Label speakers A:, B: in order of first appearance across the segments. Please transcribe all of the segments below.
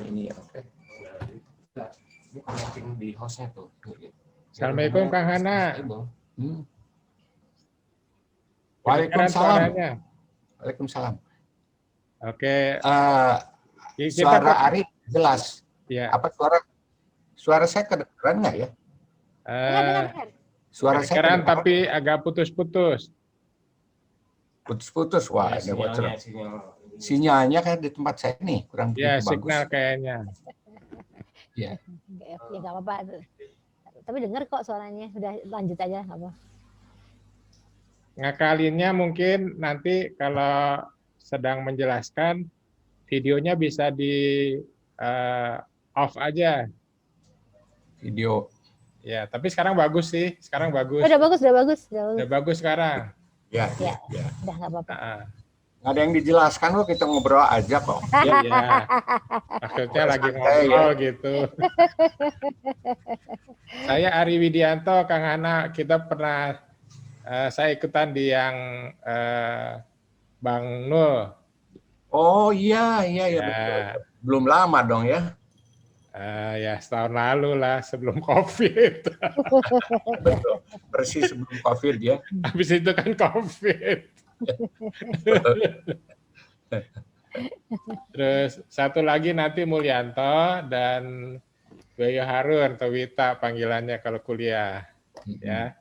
A: ini ya, oke. Ini connecting di hostnya tuh.
B: Assalamualaikum Kang Hana.
A: Waalaikumsalam. Waalaikumsalam.
B: Oke.
A: Suara Ari jelas.
B: Ya.
A: Apa suara saya kedengeran nggak ya? Suara saya
B: kedengeran tapi agak putus-putus.
A: Putus-putus. Wah, ini bocor. Sinyalnya kan di tempat saya nih kurang
B: ya,
A: begitu bagus.
B: Signal kayaknya.
C: Ya nggak apa-apa. Tapi dengar kok suaranya. Sudah lanjut aja nggak apa.
B: Ngakalinnya mungkin nanti kalau sedang menjelaskan videonya bisa di off aja.
A: Video.
B: Ya, tapi sekarang bagus sih. Sekarang bagus.
C: Udah bagus.
B: Udah bagus sekarang.
A: Ya.
C: Udah nggak apa-apa.
A: Nggak ada yang dijelaskan kok, kita ngobrol aja kok.
B: Iya. Maksudnya lagi ngobrol gitu. Saya Ari Widianto, Kang Hana, kita pernah saya ikutan di yang Bang Nul.
A: Oh iya betul. Belum lama dong ya.
B: Ya setahun lalu lah sebelum COVID.
A: Betul. Persis sebelum COVID ya.
B: Habis itu kan COVID. Terus satu lagi nanti Mulyanto dan Bayu Harun atau Wita panggilannya kalau kuliah. Ya.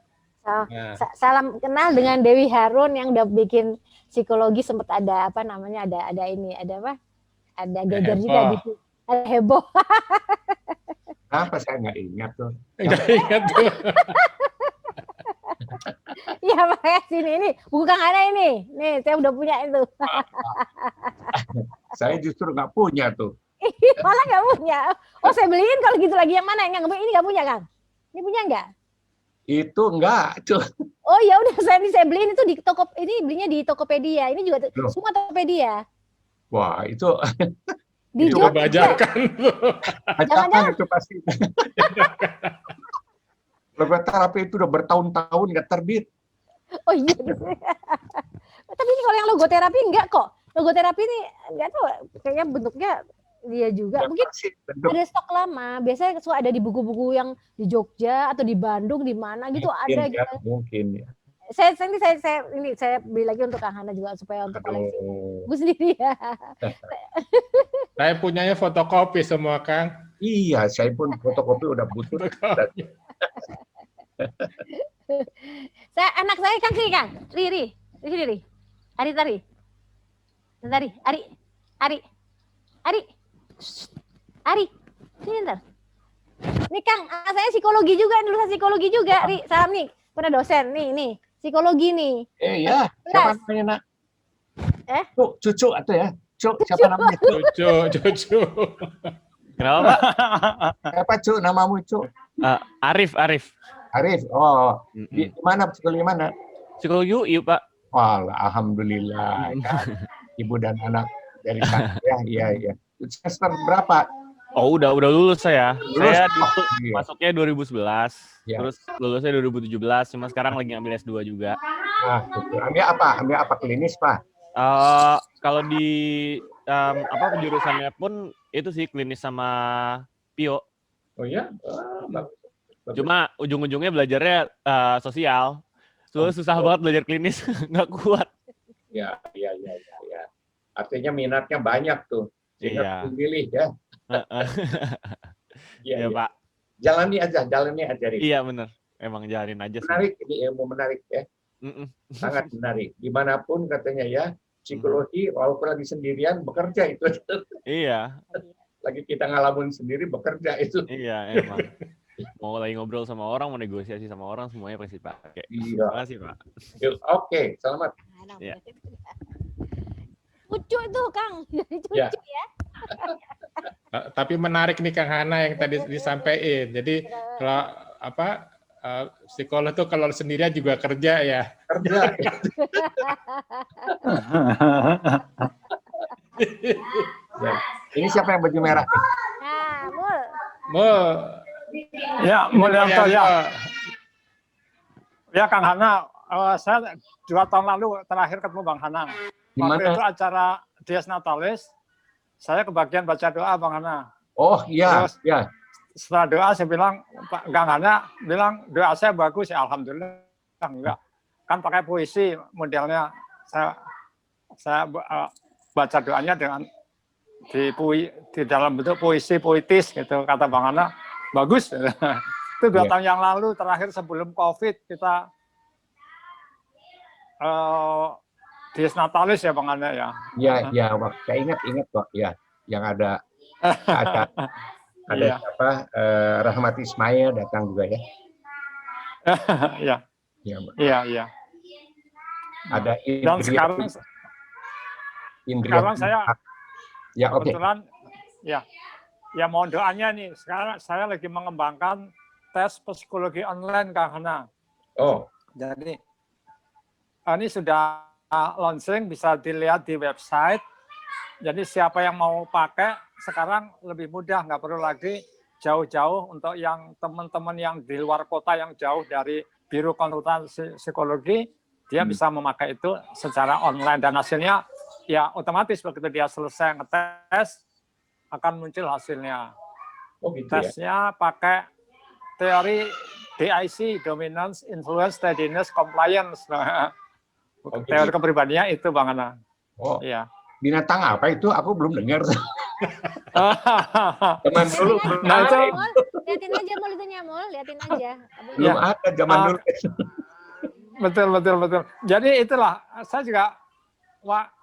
C: Salam kenal dengan Dewi Harun yang udah bikin psikologi, sempat ada apa namanya ada ini ada apa? Ada geger juga gitu. Ada heboh.
A: Apa saya nggak ingat tuh.
B: Nggak ingat tuh.
C: Iya makanya sini ini buku Kang Hana ini. Nih saya udah punya itu.
A: Saya justru nggak punya tuh.
C: Malah nggak punya. Oh saya beliin kalau gitu lagi yang mana? Yang ini nggak punya Kang? Ini punya nggak?
A: Itu enggak, cuy.
C: Oh ya udah saya beliin itu di toko, ini belinya di Tokopedia. Ini juga semua Tokopedia.
A: Wah, itu
C: di
B: bajakan.
C: Jangan-jangan
A: itu pasti. Logoterapi itu udah bertahun-tahun nggak terbit.
C: Oh iya. Tapi ini kalau yang logoterapi enggak kok. Logoterapi ini enggak tahu kayaknya bentuknya dia juga. Mungkin ada stok lama. Biasanya suka ada di buku-buku yang di Jogja atau di Bandung di mana gitu
A: mungkin,
C: ada
A: ya,
C: gitu.
A: Mungkin ya.
C: Saya beli lagi untuk Kang Hana juga supaya untuk koleksi buku sendiri ya.
B: Saya punyanya fotokopi semua Kang.
A: Iya, saya pun fotokopi udah butuh.
C: Anak saya Kang sini Kang. Riri. Ari. Sini ntar. Nih Kang, saya psikologi juga, lulusan psikologi juga, Ri. Salam nih, pernah dosen nih, psikologi nih.
A: Iya, siapa namanya nak? Cucu atau ya? Siapa namanya?
B: Cucu.
D: Kenapa Pak?
A: Siapa Cu? Namamu Cu?
D: Arif.
A: Oh, di mana psikologi mana?
D: Psikologi UI Pak.
A: Wah, alhamdulillah. Kan? Ibu dan anak dari sana ya, iya. Semester berapa?
D: Oh, udah lulus saya. Saya
A: iya.
D: masuknya 2011,
A: ya.
D: Terus lulusnya 2017, cuma sekarang lagi ngambil S2 juga.
A: Nah, betul. Ambil apa klinis, Pak?
D: Kalau di jurusannya pun itu sih klinis sama Pio.
A: Oh ya?
D: Cuma ujung-ujungnya belajarnya sosial. Susah banget belajar klinis, nggak kuat.
A: Ya. Artinya minatnya banyak tuh. Sehingga pilih ya. Iya,
D: Pak.
A: Jalani aja.
D: Iya benar. Emang jalanin aja sih.
A: Menarik, ini ilmu menarik ya. Sangat menarik. Dimanapun katanya ya, psikologi walaupun lagi sendirian bekerja itu.
D: Iya.
A: Lagi kita ngalamin sendiri bekerja itu.
D: Iya emang. Mau lagi ngobrol sama orang, mau negosiasi sama orang, semuanya pasti pakai.
A: Iya.
D: Terima kasih Pak.
A: Oke, selamat.
D: Ya.
C: Lucu itu Kang, lucu ya.
B: Tapi menarik nih Kang Hana yang tadi disampaikan. Jadi kalau psikolog tuh kalau sendirian juga kerja ya.
A: Kerja. Ya. Ini siapa yang baju merah?
C: Nah,
B: Mul.
E: Ya, Mulyanto ya. Ya Kang Hana, saya 2 tahun lalu terakhir ketemu Bang Hanang. Waktu itu acara Dies Natalis, saya kebagian baca doa Bang Hana.
A: Oh iya,
E: Terus
A: ya.
E: setelah doa saya bilang, Pak Kang Hana bilang doa saya bagus ya, alhamdulillah. Enggak, kan pakai puisi modelnya. Saya baca doanya dengan di dalam bentuk puisi puitis gitu, kata Bang Hana bagus. Itu 2 tahun yang lalu, terakhir sebelum COVID kita di Natalis ya Bang Hana ya.
A: Iya, saya ingat kok ya, yang ada
E: Iya.
A: siapa Rahmat Ismail datang juga ya.
E: Iya.
A: Iya, Mbak.
E: Iya.
A: Ada
E: Dan sekarang saya
A: ya oke.
E: kebetulan ya mohon doanya nih. Sekarang saya lagi mengembangkan tes psikologi online Kang Hana.
A: Oh,
E: Jadi ini sudah launching, bisa dilihat di website. Jadi siapa yang mau pakai sekarang lebih mudah, nggak perlu lagi jauh-jauh untuk yang teman-teman yang di luar kota yang jauh dari biro konsultasi psikologi, dia bisa memakai itu secara online dan hasilnya ya otomatis begitu dia selesai ngetes akan muncul hasilnya.
A: oh gitu ya.
E: Tesnya pakai teori DIC, Dominance, Influence, Steadiness, Compliance.
A: Oh, gitu.
E: Teori kepribadiannya itu Bang Hana.
A: Oh,
E: Iya.
A: binatang apa itu? Aku belum dengar. Zaman dulu
E: Nah, itu
C: Liatin aja Mul itunya Mul, liatin aja.
A: belum ada zaman dulu.
E: betul. Jadi itulah saya juga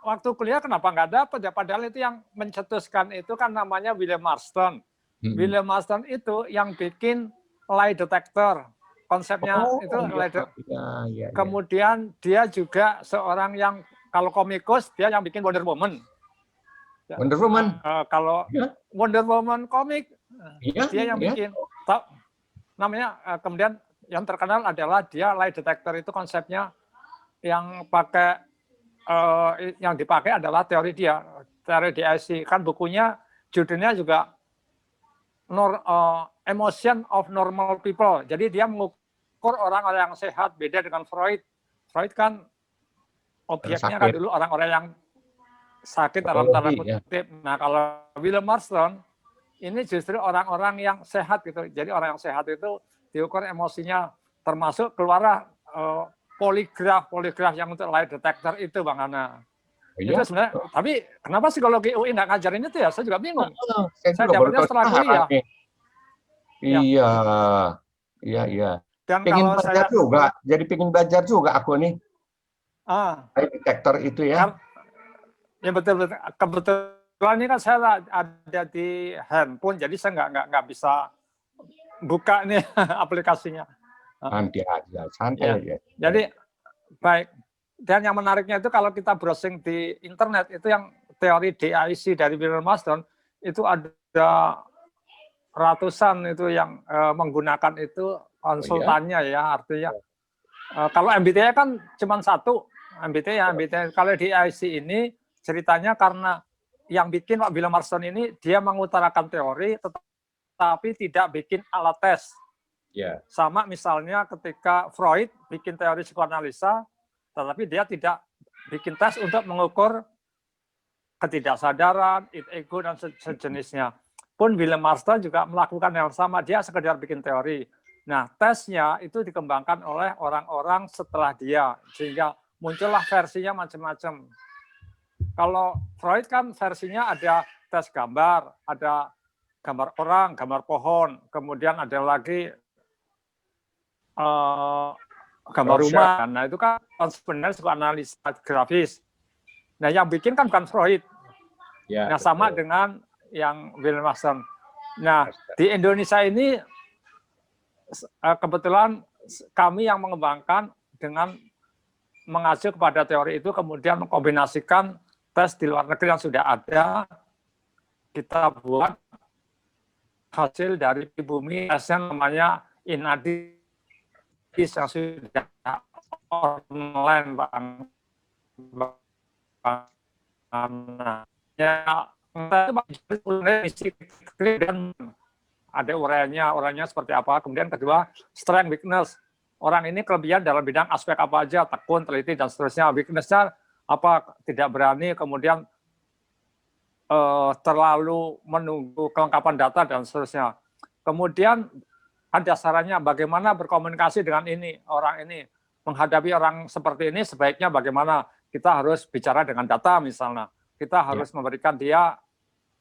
E: waktu kuliah kenapa nggak dapat ya, padahal itu yang mencetuskan itu kan namanya William Marston. William Marston itu yang bikin lie detector. Konsepnya itu lie detector.
A: Ya.
E: Kemudian dia juga seorang yang kalau komikus dia yang bikin Wonder Woman.
A: Wonder Woman.
E: Kalau Wonder Woman komik
A: Iya,
E: dia yang
A: iya.
E: bikin. Namanya kemudian yang terkenal adalah dia lie detector itu konsepnya yang pakai yang dipakai adalah teori DIC. Kan bukunya judulnya juga Emotion of Normal People. Jadi dia mengukur orang-orang yang sehat, beda dengan Freud. Freud kan objeknya kan dulu orang-orang yang sakit dalam tanda kutip. Nah kalau William Marston ini justru orang-orang yang sehat gitu. Jadi orang yang sehat itu diukur emosinya, termasuk keluar poligraf yang untuk lie detector itu Bang Hana. Itu sebenarnya, tapi kenapa psikologi UI nggak ngajarin itu ya? Saya juga bingung. Saya dapatnya setelah kuliah.
A: Iya.
E: Dan
A: pengen
E: kalau
A: belajar
E: saya
A: juga, jadi pengen belajar juga aku nih. Lie detector itu ya.
E: Ya betul. Kebetulan ini kan saya ada di handphone, jadi saya nggak bisa buka nih aplikasinya.
A: Nanti aja, santai aja.
E: Jadi baik. Dan yang menariknya itu kalau kita browsing di internet itu yang teori DIC dari William Marston itu ada ratusan itu yang menggunakan itu konsultannya ya, artinya kalau MBTI kan cuma satu MBTI. Kalau DIC ini ceritanya karena yang bikin Pak William Marston ini dia mengutarakan teori tetapi tidak bikin alat tes. Sama misalnya ketika Freud bikin teori psikoanalisa tetapi dia tidak bikin tes untuk mengukur ketidaksadaran, ego, dan sejenisnya. Pun William Marston juga melakukan yang sama, dia sekedar bikin teori. Nah, tesnya itu dikembangkan oleh orang-orang setelah dia, sehingga muncullah versinya macam-macam. Kalau Freud kan versinya ada tes gambar, ada gambar orang, gambar pohon, kemudian ada lagi gambar rumah. Nah itu kan sebenarnya psikoanalisa grafis. Nah yang bikin kan bukan Freud. Nah sama dengan yang William Marston. Nah di Indonesia ini kebetulan kami yang mengembangkan dengan mengacu kepada teori itu, kemudian mengkombinasikan tes di luar negeri yang sudah ada, kita buat hasil dari bumi tesnya namanya Inadis yang sudah online Bang. Dan ada uraiannya seperti apa. Kemudian kedua, strength, weakness. Orang ini kelebihan dalam bidang aspek apa aja, tekun, teliti, dan seterusnya. Weakness-nya apa, tidak berani, kemudian terlalu menunggu kelengkapan data dan seterusnya. Kemudian ada sarannya bagaimana berkomunikasi dengan orang ini. Menghadapi orang seperti ini sebaiknya bagaimana. Kita harus bicara dengan data misalnya. Kita harus memberikan dia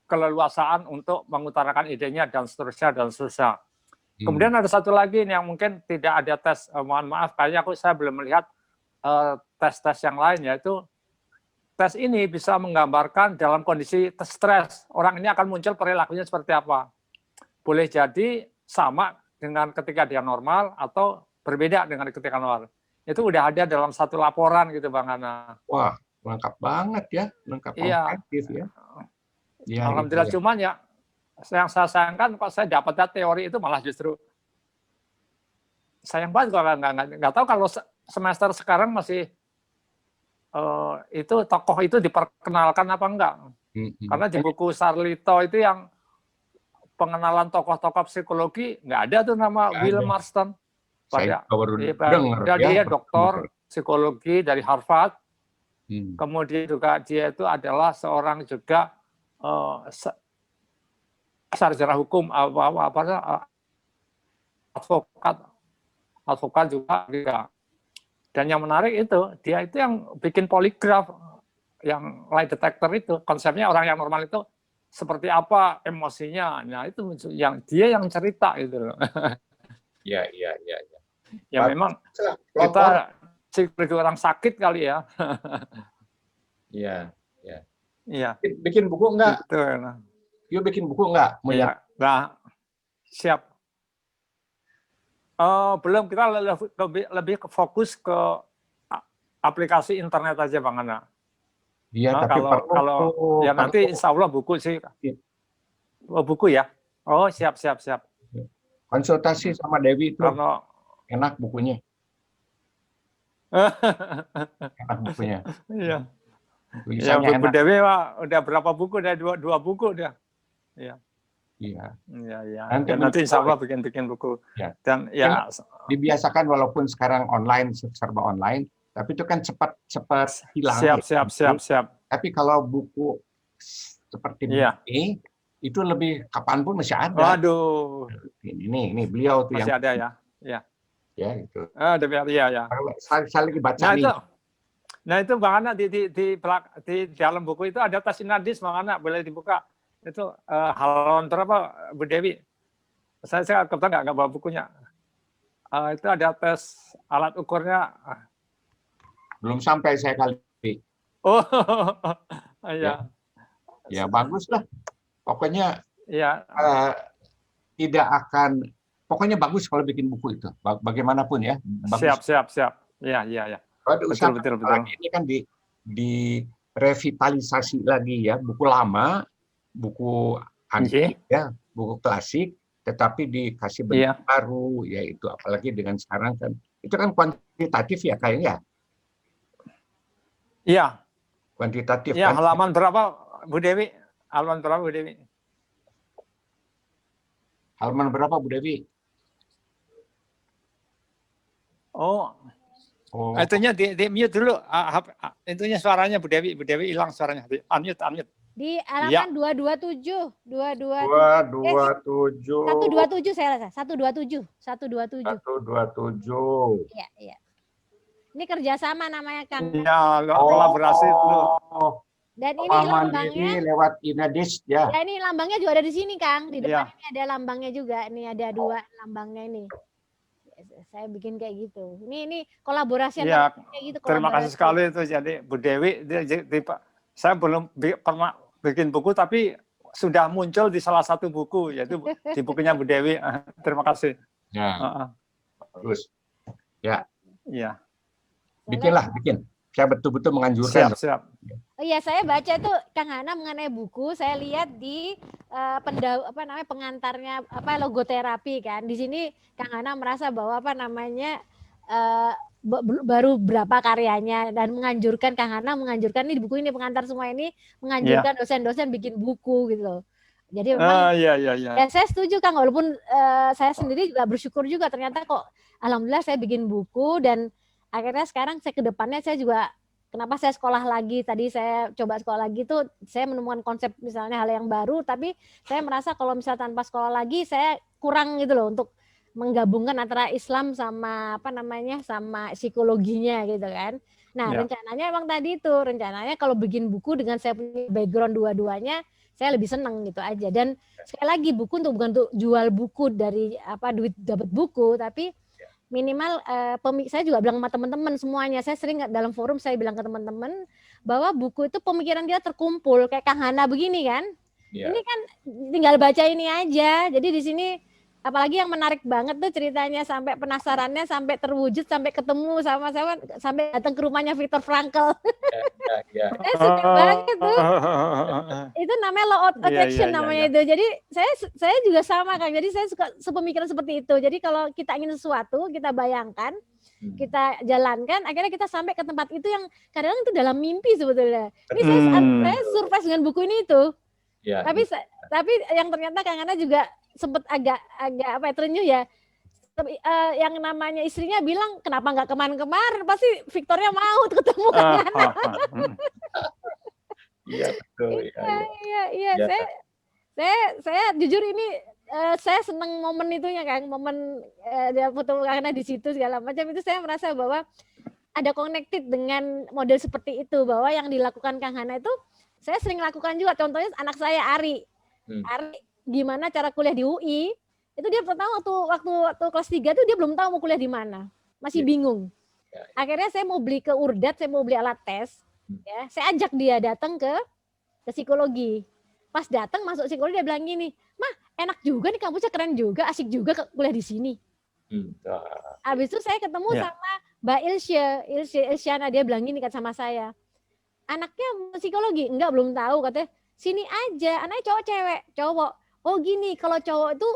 E: keleluasaan untuk mengutarakan idenya dan seterusnya dan seterusnya. Kemudian ada satu lagi yang mungkin tidak ada tes, mohon maaf, kayaknya saya belum melihat tes-tes yang lain, yaitu tes ini bisa menggambarkan dalam kondisi stres, orang ini akan muncul perilakunya seperti apa. Boleh jadi sama dengan ketika dia normal atau berbeda dengan ketika normal. Itu udah ada dalam satu laporan gitu Bang Hana.
A: Wah, lengkap banget ya, lengkap komprehensif ya. Ya.
E: Alhamdulillah,
A: gitu ya.
E: Cuman ya yang saya sayangkan kok saya dapat teori itu malah justru sayang banget kalau nggak tahu kalau semester sekarang masih itu tokoh itu diperkenalkan apa enggak. Karena di buku Sarlito itu yang pengenalan tokoh-tokoh psikologi nggak ada tuh nama Will Marston.
A: Saya baru dengar
E: dia doktor psikologi dari Harvard. Kemudian juga dia itu adalah seorang juga sarjana hukum advokat juga. Dan yang menarik itu dia itu yang bikin poligraf, yang lie detector itu konsepnya orang yang normal itu seperti apa emosinya. Nah itu yang dia yang cerita gitu loh.
A: Iya.
E: Ya memang kita sebagai orang sakit kali ya.
A: Iya.
E: Bikin buku enggak? Gitu.
A: Yuk bikin buku enggak?
E: Ya, nah, siap. Belum, kita lebih fokus ke aplikasi internet aja Bang Hana.
A: Iya, tapi
E: kalau ya nanti insya Allah buku sih. Oh, buku ya? Oh, siap.
A: Konsultasi sama Dewi itu enak bukunya. Enak bukunya.
E: Iya. Ya, Bu Dewi udah berapa buku? Udah dua buku udah. Iya. Nanti insya Allah bikin buku.
A: Ya.
E: Dan ya
A: dibiasakan walaupun sekarang online, serba online, tapi itu kan cepat hilang.
E: Siap.
A: Tapi kalau buku seperti ini, itu lebih kapanpun masih ada.
E: Waduh.
A: Ini beliau tuh
E: masih
A: yang
E: ada ya.
A: Ya itu.
E: Iya.
A: Saling dibaca nih.
E: Nah itu Bang Hana di dalam buku itu ada tes Inadis Bang Hana, boleh dibuka. Itu halaman berapa Bu Dewi? Saya kebetulan nggak bawa bukunya. Itu ada tes alat ukurnya.
A: Belum sampai saya kali.
E: Oh, iya.
A: Ya bagus lah. Pokoknya
E: ya.
A: Tidak akan. Pokoknya bagus kalau bikin buku itu. Bagaimanapun ya. Bagus.
E: Siap. Iya. Betul.
A: Ini kan direvitalisasi lagi ya. Buku lama, buku antik ya, buku klasik, tetapi dikasih bentuk baru, yaitu apalagi dengan sekarang kan itu kan kuantitatif ya kayaknya.
E: Iya.
A: Kuantitatif.
E: Ya,
A: kan?
E: halaman berapa Bu Dewi? Halaman berapa Bu Dewi?
A: Halaman berapa Bu Dewi?
E: Oh. Itunya di mute dulu. Itunya suaranya Bu Dewi hilang suaranya. Unmute.
C: Di halaman 227. 127 saya rasa. 127. Iya. Ini kerjasama namanya Kang.
E: Iya, kolaborasi dulu.
C: Dan ini lambangnya
A: lewat Inadis ya.
C: Ya ini lambangnya juga ada di sini Kang. Di depan ini ada lambangnya juga. Ini ada 2 lambangnya ini. Saya bikin kayak gitu. Ini kolaborasi
E: kayak
C: gitu.
E: Terima kasih sekali itu. Jadi Bu Dewi, saya belum pernah bikin buku tapi sudah muncul di salah satu buku yaitu di bukunya Bu Dewi. Terima kasih.
A: Ya. Bagus. Ya.
E: Iya.
A: Bikin. Saya betul-betul menganjurkan.
E: Siap.
C: Oh iya, saya baca itu Kang Hana mengenai buku, saya lihat di pengantarnya logoterapi kan. Di sini Kang Hana merasa bahwa baru berapa karyanya dan menganjurkan Kang Hana menganjurkan ini di buku ini pengantar semua ini menganjurkan dosen-dosen bikin buku gitu loh. Jadi memang dan saya setuju Kang, walaupun saya sendiri juga bersyukur juga ternyata kok alhamdulillah saya bikin buku dan akhirnya sekarang saya ke depannya saya juga kenapa saya sekolah lagi, tadi saya coba sekolah lagi tuh saya menemukan konsep misalnya hal yang baru, tapi saya merasa kalau misalnya tanpa sekolah lagi saya kurang gitu loh untuk menggabungkan antara Islam sama apa namanya sama psikologinya gitu kan. Nah rencananya emang tadi itu rencananya kalau bikin buku dengan saya punya background dua-duanya saya lebih seneng gitu aja. Dan sekali lagi buku bukan untuk jual buku dari apa duit dapat buku, tapi minimal saya juga bilang sama teman-teman semuanya, saya sering dalam forum saya bilang ke teman-teman bahwa buku itu pemikiran dia terkumpul kayak Kang Hana begini kan. Ini kan tinggal baca ini aja. Jadi di sini apalagi yang menarik banget tuh ceritanya sampai penasarannya sampai terwujud sampai ketemu sama sampai datang ke rumahnya Viktor Frankl. Saya suka banget tuh. Itu namanya law of attraction namanya itu. Jadi saya juga sama Kang. Jadi saya suka sepemikiran seperti itu. Jadi kalau kita ingin sesuatu, kita bayangkan, kita jalankan, akhirnya kita sampai ke tempat itu yang kadang itu dalam mimpi sebetulnya. Ini saya surprise dengan buku ini itu. Tapi yang ternyata Kang Ana juga sempat agak apa ya terenyuh ya. Yang namanya istrinya bilang kenapa nggak kemarin-kemarin, pasti Victornya mau ketemu Kang Ana.
A: Iya betul.
C: Iya. Saya jujur ini saya seneng momen itunya Kang, momen dia foto Kang Ana di situ segala macam itu saya merasa bahwa ada connected dengan model seperti itu, bahwa yang dilakukan Kang Hana itu saya sering lakukan juga. Contohnya anak saya Ari. Ari gimana cara kuliah di UI? Itu dia pertama waktu kelas 3 tuh dia belum tahu mau kuliah di mana. Masih bingung. Akhirnya saya mau beli ke Urdat, saya mau beli alat tes. Ya, saya ajak dia datang ke psikologi. Pas datang masuk psikologi dia bilang gini, "Mah, enak juga nih kampusnya, keren juga, asik juga kuliah di sini." Habis itu saya ketemu sama Mbak Ilsyana, dia bilang gini kan sama saya. Anaknya psikologi? Enggak, belum tahu katanya. Sini aja, anaknya cowok cewek? Cowok. Oh gini, kalau cowok itu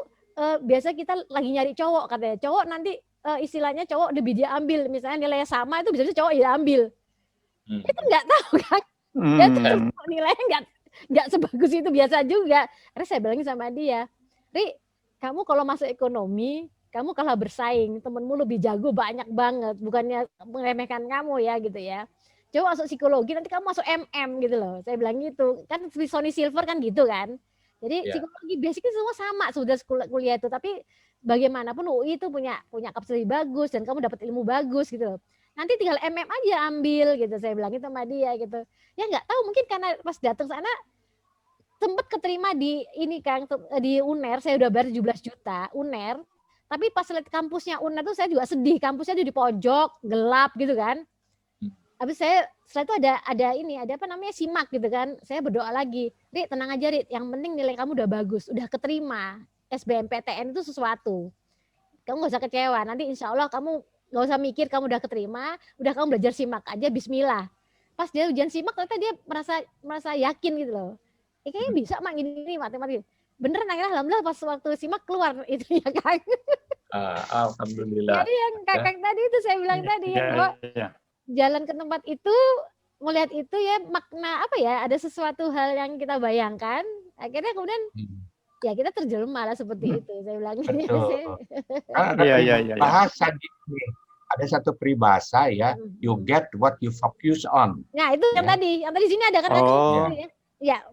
C: biasa kita lagi nyari cowok katanya. Cowok nanti istilahnya cowok lebih dia ambil, misalnya nilainya sama itu bisa cowok dia ambil. Itu enggak tahu kan. Dia tuh nilainya enggak sebagus itu, biasa juga. Terus saya bilangin sama dia, "Ri, kamu kalau masuk ekonomi, kamu kalah bersaing, temenmu lebih jago banyak banget, bukannya meremehkan kamu ya gitu ya. Coba masuk psikologi, nanti kamu masuk MM gitu loh." Saya bilang gitu. Kan Sony Silver kan gitu kan. Jadi psikologi basicnya semua sama sudah kuliah itu, tapi bagaimanapun UI itu punya kapasitas lebih bagus dan kamu dapat ilmu bagus gitu loh. Nanti tinggal MM aja ambil gitu. Saya bilang itu sama dia gitu. Ya nggak tahu, mungkin karena pas datang sana sempat keterima di ini Kang, di UNER, saya udah bayar 17 juta UNER. Tapi pas lihat kampusnya UNER tuh saya juga sedih, kampusnya tuh di pojok, gelap gitu kan. Habis setelah itu ada apa namanya simak gitu kan. Saya berdoa lagi, "Ri, tenang aja Ri, yang penting nilai kamu udah bagus, udah keterima. SBMPTN itu sesuatu. Kamu gak usah kecewa, nanti insya Allah kamu gak usah mikir kamu udah keterima, udah kamu belajar simak aja, bismillah." Pas dia ujian simak ternyata dia merasa yakin gitu loh. Kayaknya bisa mak gini matematika. Beneran akhirnya alhamdulillah pas waktu simak keluar itu ya Kang.
A: Alhamdulillah.
C: Jadi yang Kakak tadi itu saya bilang tadi bahwa jalan ke tempat itu, melihat itu ya makna apa ya, ada sesuatu hal yang kita bayangkan, akhirnya kemudian ya kita terjelma lah seperti itu. Saya bilang
A: bahasa ada satu peribahasa ya, you get what you focus on.
C: Nah itu yang tadi sini ada kan? Ya.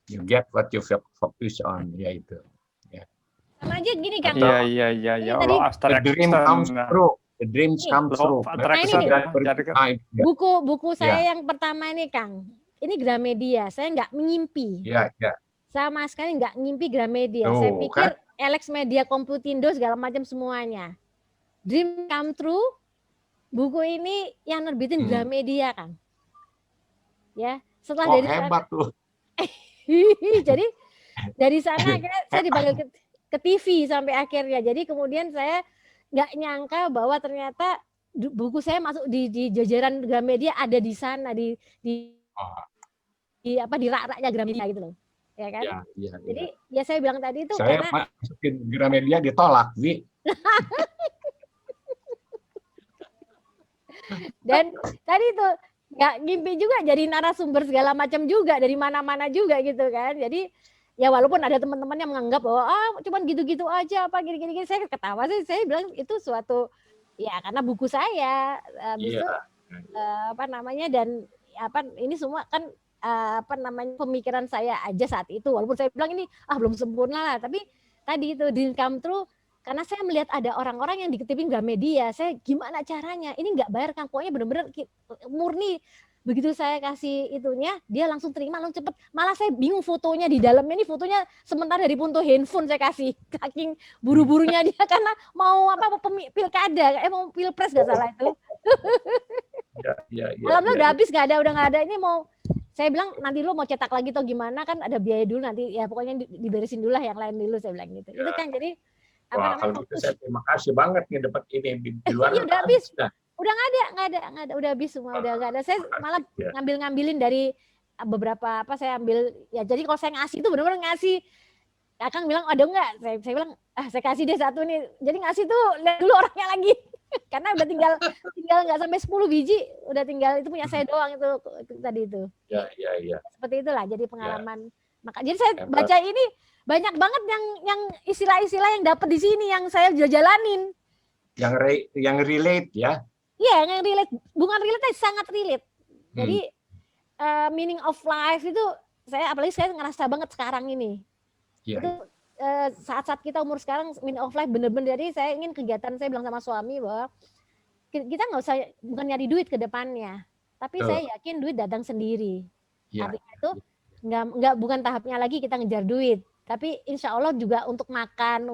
A: You get what you focus on, ya itu.
C: Sama aja gini Kang.
E: Iya.
A: The dream comes true. The dreams come true.
C: Buku saya yang pertama ini Kang, ini Gramedia. Saya nggak mengimpi.
A: Iya.
C: Sama sekali nggak ngimpi Gramedia. Saya pikir Alex Media, Komputindo segala macam semuanya. Dream come true. Buku ini yang nerbitin Gramedia Kang. Ya, setelah dari
A: hebat tuh.
C: Jadi dari sana akhirnya saya dipanggil ke TV sampai akhirnya. Jadi kemudian saya nggak nyangka bahwa ternyata buku saya masuk di jajaran Gramedia, ada di sana di rak-raknya Gramedia gitu loh, ya kan? Iya. Jadi ya saya bilang tadi itu
A: saya karena masukin Gramedia ditolak, Wi.
C: Dan tadi itu nggak ngimpi juga jadi narasumber segala macam juga dari mana-mana juga gitu kan. Jadi ya walaupun ada teman-teman yang menganggap bahwa cuman gitu-gitu aja apa gini-gini, saya ketawa sih, saya bilang itu suatu ya karena buku saya. Habis itu apa namanya, dan apa ini semua kan apa namanya pemikiran saya aja saat itu, walaupun saya bilang ini belum sempurna lah, tapi tadi itu dream come true karena saya melihat ada orang-orang yang diketipin Gramedia. Saya gimana caranya ini nggak bayar kan, pokoknya bener-bener murni. Begitu saya kasih itunya, dia langsung terima, langsung cepet. Malah saya bingung fotonya di dalamnya, ini fotonya sementara dari punto handphone saya kasih, saking buru-burunya dia karena mau apa pilkada, mau pilpres nggak salah itu. Alhamdulillah udah habis, udah nggak ada. Ini mau saya bilang nanti lu mau cetak lagi atau gimana, kan ada biaya dulu nanti, ya pokoknya diberesin dulu lah yang lain dulu, saya bilang gitu. Itu kan jadi
A: wah, kalau gitu saya terima kasih banget nih dapat ini di luar.
C: Iya, udah habis. Udah nggak ada, udah habis semua, udah nggak ada. Saya malah ngambilin dari beberapa apa, saya ambil ya. Jadi kalau saya ngasih itu benar-benar ngasih. Akang bilang ada nggak? Saya bilang saya kasih deh satu nih. Jadi ngasih tuh lihat dulu orangnya lagi. Karena udah tinggal nggak sampai 10 biji, udah tinggal itu punya saya doang itu tadi itu.
A: Iya.
C: Seperti itulah jadi pengalaman. Maka jadi saya baca ini banyak banget yang istilah-istilah yang dapat di sini yang saya jalanin.
A: Yang relate ya.
C: Iya, yang relate, bukan relate, tapi sangat relate. Jadi meaning of life itu apalagi saya ngerasa banget sekarang ini.
A: Ya.
C: Itu saat-saat kita umur sekarang meaning of life bener-bener. Jadi saya ingin kegiatan, saya bilang sama suami bahwa kita nggak usah bukan nyari duit ke depannya, tapi saya yakin duit datang sendiri.
A: Ya.
C: Artinya itu nggak bukan tahapnya lagi kita ngejar duit, tapi insya Allah juga untuk makan,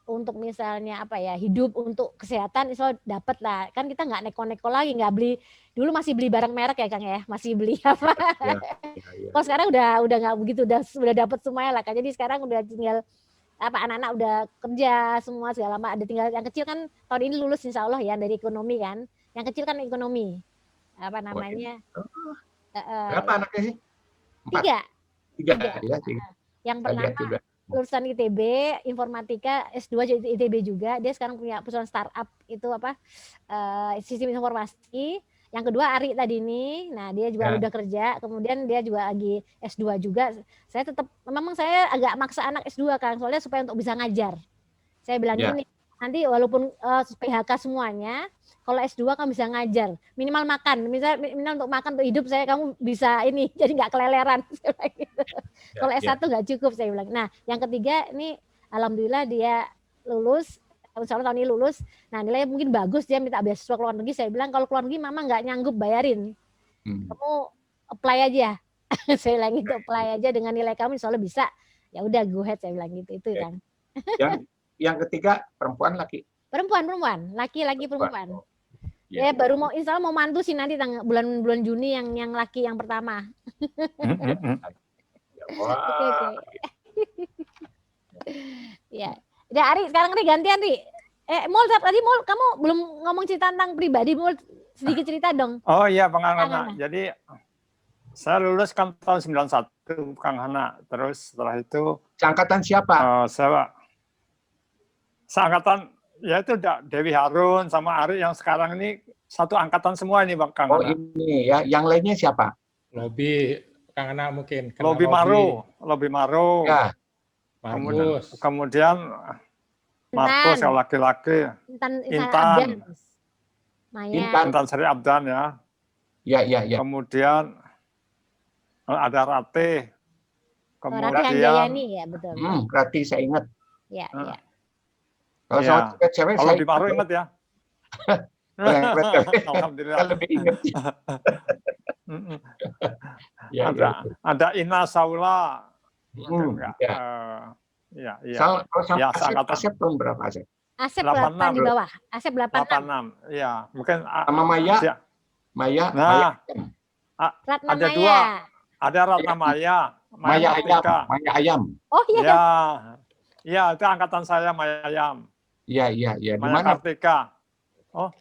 C: untuk misalnya apa ya, hidup, untuk kesehatan insya Allah dapat lah. Kan kita nggak neko-neko lagi, nggak beli, dulu masih beli barang merek ya Kang ya, masih beli apa. Kalau sekarang udah nggak begitu, udah dapat semuanya lah kan. Jadi sekarang udah tinggal apa, anak-anak udah kerja semua segala macam, ada tinggal yang kecil kan tahun ini lulus insya Allah ya dari ekonomi kan. Yang kecil kan ekonomi. Apa namanya?
A: Berapa anaknya sih?
C: 3.
A: Tiga.
C: Yang pertama lulusan ITB, informatika, S2 ITB juga. Dia sekarang punya perusahaan startup itu apa? Sistem informasi. Yang kedua Ari tadi nih. Nah, dia juga udah kerja, kemudian dia juga lagi S2 juga. Saya tetap memang saya agak maksa anak S2 kan, soalnya supaya untuk bisa ngajar. Saya bilang gini, nanti walaupun PHK semuanya, kalau S2 kan bisa ngajar, minimal makan, minimal untuk makan, untuk hidup kamu bisa ini, jadi nggak keleleran. Kalau S1 nggak cukup, saya bilang. Nah, yang ketiga ini alhamdulillah dia lulus, insya Allah tahun ini lulus. Nah, nilainya mungkin bagus, dia minta beasiswa ke luar negeri. Saya bilang kalau ke luar negeri mama nggak nyanggup bayarin, kamu apply aja. Saya bilang gitu, apply aja dengan nilai kamu insya Allah bisa. Ya udah, go ahead, saya bilang gitu. Itu kan.
A: Yang ketiga perempuan laki?
C: Perempuan, laki-laki perempuan. Ya baru mau insya Allah mau mantu sih nanti bulan Juni yang laki yang pertama. Oke. Ya. Udah Ari, sekarang Ari gantian Ari. Mul tadi kamu belum ngomong cerita tentang pribadi, Mul sedikit cerita dong.
E: Oh iya, pengalaman. Jadi saya lulus kan tahun 91 Kang Hana. Terus setelah itu
A: seangkatan siapa?
E: Saya seangkatan ya itu Dewi Harun sama Ari yang sekarang ini satu angkatan semua ini Bang Kang.
A: Oh Hana. Ini ya, yang lainnya siapa?
B: Lobi Kang Hana mungkin.
E: Lobi Maro. Ya. Kemudian Marcos yang laki-laki. Intan Sari Abdan ya.
A: Ya.
E: Kemudian ada Rati.
C: Kemudian Hanjayani ya betul.
A: Rati saya ingat.
C: Ya.
A: Kalau sama cewek
E: kalau di Maro ingat ya.
A: Alhamdulillah lebih ingat.
E: Ada Ina Saula.
A: Asep tahun berapa Asep?
C: Asep 8 di bawah. Asep 86.
E: Iya, mungkin
A: sama Maya. Maya.
E: Ada dua. Ada Ratna Maya.
A: Maya Ayam.
C: Oh iya.
E: Iya, itu angkatan saya Maya Ayam.
A: Iya. Di
E: mana? Kartika. Oh.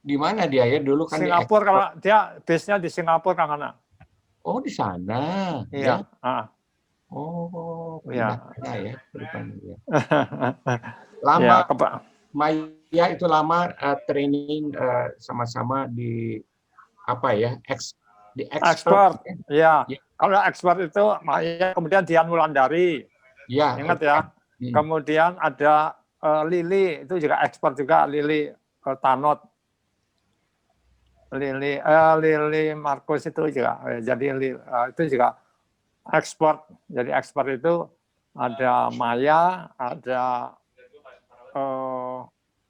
A: Di mana dia ya dulu kan
E: Singapura, kalau dia base-nya di Singapura Kang Hana.
A: Oh, di sana.
E: Iya.
A: Oh,
E: ya.
A: Lama. Maya itu lama training sama-sama di apa ya? Di
E: expert. Ya. Kalau expert itu Maya, kemudian Dian Wulandari.
A: Ya.
E: Ingat ya. Kemudian ada Lili, itu juga expert juga, Lili Tanot. Lili Marcus itu juga jadi itu juga ekspor. Jadi ekspor itu ada Maya, ada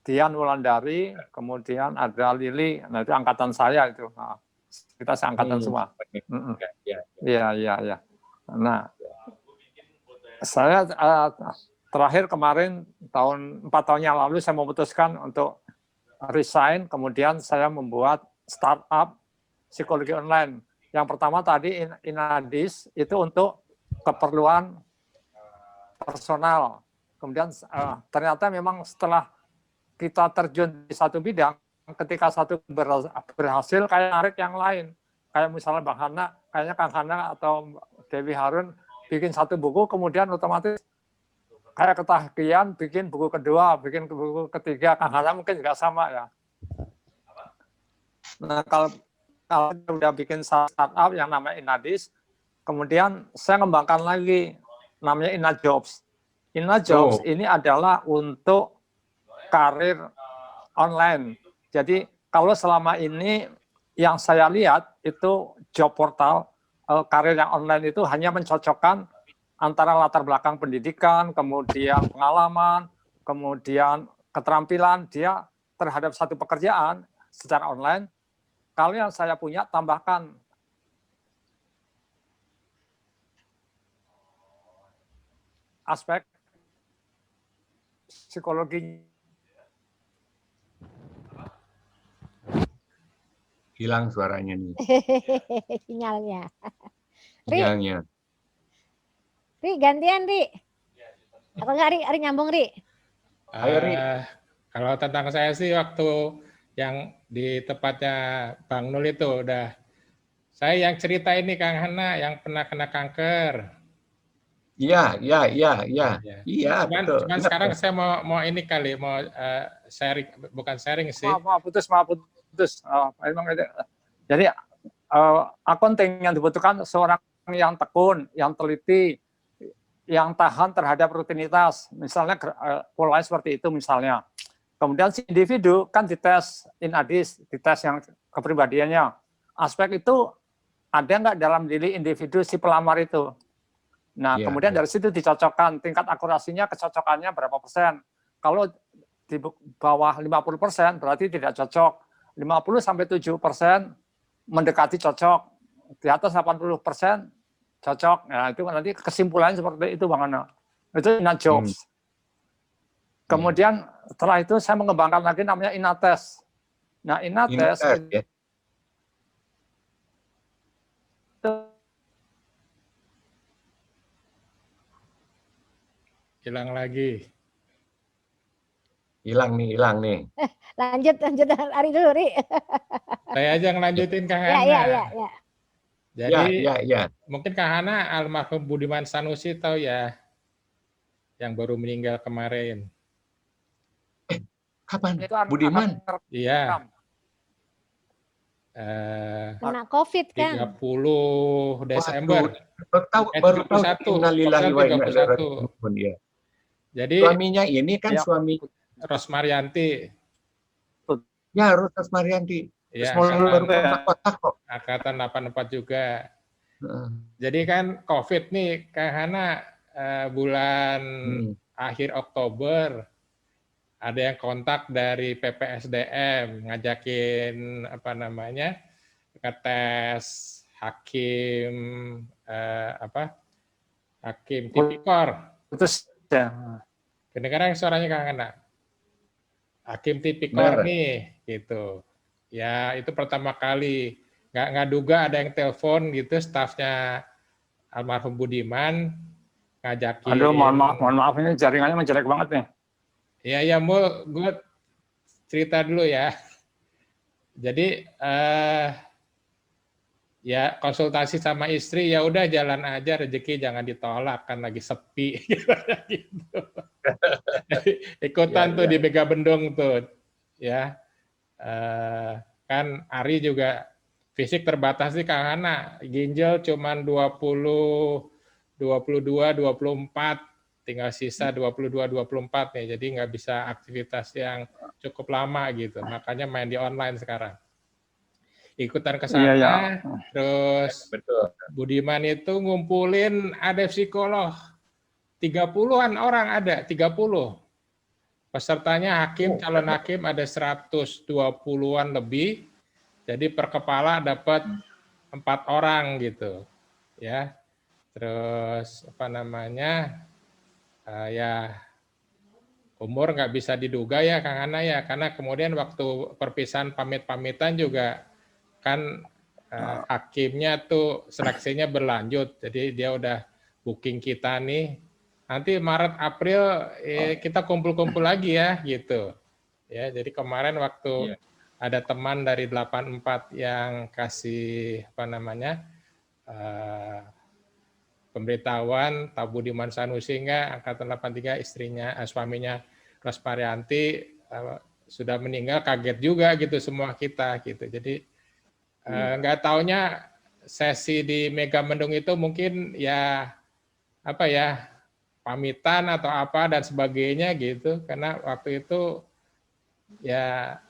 E: Dian Wulandari, kemudian ada Lili. Nah itu angkatan saya itu. Nah, kita seangkatan semua. Iya. Nah, saya terakhir kemarin 4 tahun yang lalu saya memutuskan untuk resign, kemudian saya membuat startup psikologi online. Yang pertama tadi Inadis itu untuk keperluan personal. Kemudian ternyata memang setelah kita terjun di satu bidang, ketika satu berhasil kayak narik yang lain. Kayak misalnya Bang Hana, kayaknya Kang Hana atau Dewi Harun bikin satu buku, kemudian otomatis kayak ketagihan bikin buku kedua, bikin buku ketiga. Kang Hana mungkin juga sama ya. Nah, kalau udah bikin startup yang namanya Inadis, kemudian saya ngembangkan lagi namanya InaJobs. InaJobs ini adalah untuk karir online. Jadi kalau selama ini yang saya lihat itu job portal karir yang online itu hanya mencocokkan antara latar belakang pendidikan, kemudian pengalaman, kemudian keterampilan dia terhadap satu pekerjaan secara online. Kalau yang saya punya, tambahkan aspek psikologi.
A: Hilang suaranya nih.
C: Sinyalnya.
A: Sinyalnya.
C: Ri, gantian, Ri. Atau enggak, Ri nyambung, Ri?
A: Ayo, Ri.
B: Kalau tentang saya sih waktu yang di tempatnya Bang Nul itu udah saya yang cerita ini Kang Hana yang pernah kena kanker.
A: Iya,
B: Cuman
A: betul.
B: sekarang saya mau ini kali mau sharing, bukan sharing sih.
E: Maaf putus. Emang itu. Jadi accounting yang dibutuhkan seorang yang tekun, yang teliti, yang tahan terhadap rutinitas. Misalnya polanya seperti itu misalnya. Kemudian si individu kan dites Inadis, dites yang kepribadiannya. Aspek itu ada nggak dalam diri individu si pelamar itu. Nah, kemudian dari situ dicocokkan tingkat akurasinya, kecocokannya berapa persen. Kalau di bawah 50% berarti tidak cocok. 50-70% mendekati cocok. Di atas 80% cocok. Nah, itu nanti kesimpulannya seperti itu Bang Ana. Itu InaJobs. Kemudian setelah itu saya mengembangkan lagi namanya Inates. Nah, Inates itu
B: hilang lagi.
A: Hilang nih.
C: Lanjut Ari dulu, Ri.
B: Saya aja ngelanjutin Kang Hana.
C: Ya.
B: Jadi
A: ya.
B: mungkin Kang Hana almarhum Budiman Sanusi tahu ya, yang baru meninggal kemarin.
A: Kapan? Budiman?
B: Iya.
C: Kena COVID kan?
B: 30 Desember.
A: Baru tahu.
B: 31. Ya. Jadi
A: suaminya ini kan suami
B: Rosmaryanti.
A: Ya, Rosmaryanti.
B: Ya, angkatan 84 juga. Jadi kan COVID nih, Kang Hana bulan akhir Oktober ada yang kontak dari PPSDM ngajakin ngetes hakim hakim tipikor.
E: Terus ya.
B: Kedengaran suaranya Kang Hana? Hakim tipikor nih, gitu. Ya itu pertama kali nggak duga ada yang telepon gitu, stafnya almarhum Budiman ngajakin.
E: Aduh, mohon maaf ini jaringannya menjelek banget nih.
B: Iya, gue cerita dulu ya. Jadi ya konsultasi sama istri, ya udah jalan aja, rezeki jangan ditolak kan lagi sepi gitu. Ikutan tuh di Megabendung tuh ya. Kan Ari juga fisik terbatas sih Kang Hana, ginjal cuman 22, 24, tinggal sisa 22, 24 nih, jadi nggak bisa aktivitas yang cukup lama gitu, makanya main di online sekarang. ikutan ke sana.
E: Iya.
B: Terus
A: Betul.
B: Budiman itu ngumpulin ada psikolog 30-an orang ada, 30. Pesertanya hakim, calon hakim ada 120-an lebih. Jadi per kepala dapat 4 orang gitu. Ya. Terus apa namanya? Ya umur nggak bisa diduga ya Kang Ana ya, karena kemudian waktu perpisahan pamit-pamitan juga kan hakimnya tuh seleksinya berlanjut, jadi dia udah booking kita nih, nanti Maret April kita kumpul-kumpul lagi ya gitu. Ya, jadi kemarin waktu ada teman dari 84 yang kasih apa namanya pemberitahuan Pak Budiman Sanusi angkatan 83 istrinya suaminya Ros Marianti sudah meninggal, kaget juga gitu semua kita gitu. Jadi nggak taunya sesi di Mega Mendung itu mungkin ya apa ya pamitan atau apa dan sebagainya gitu, karena waktu itu ya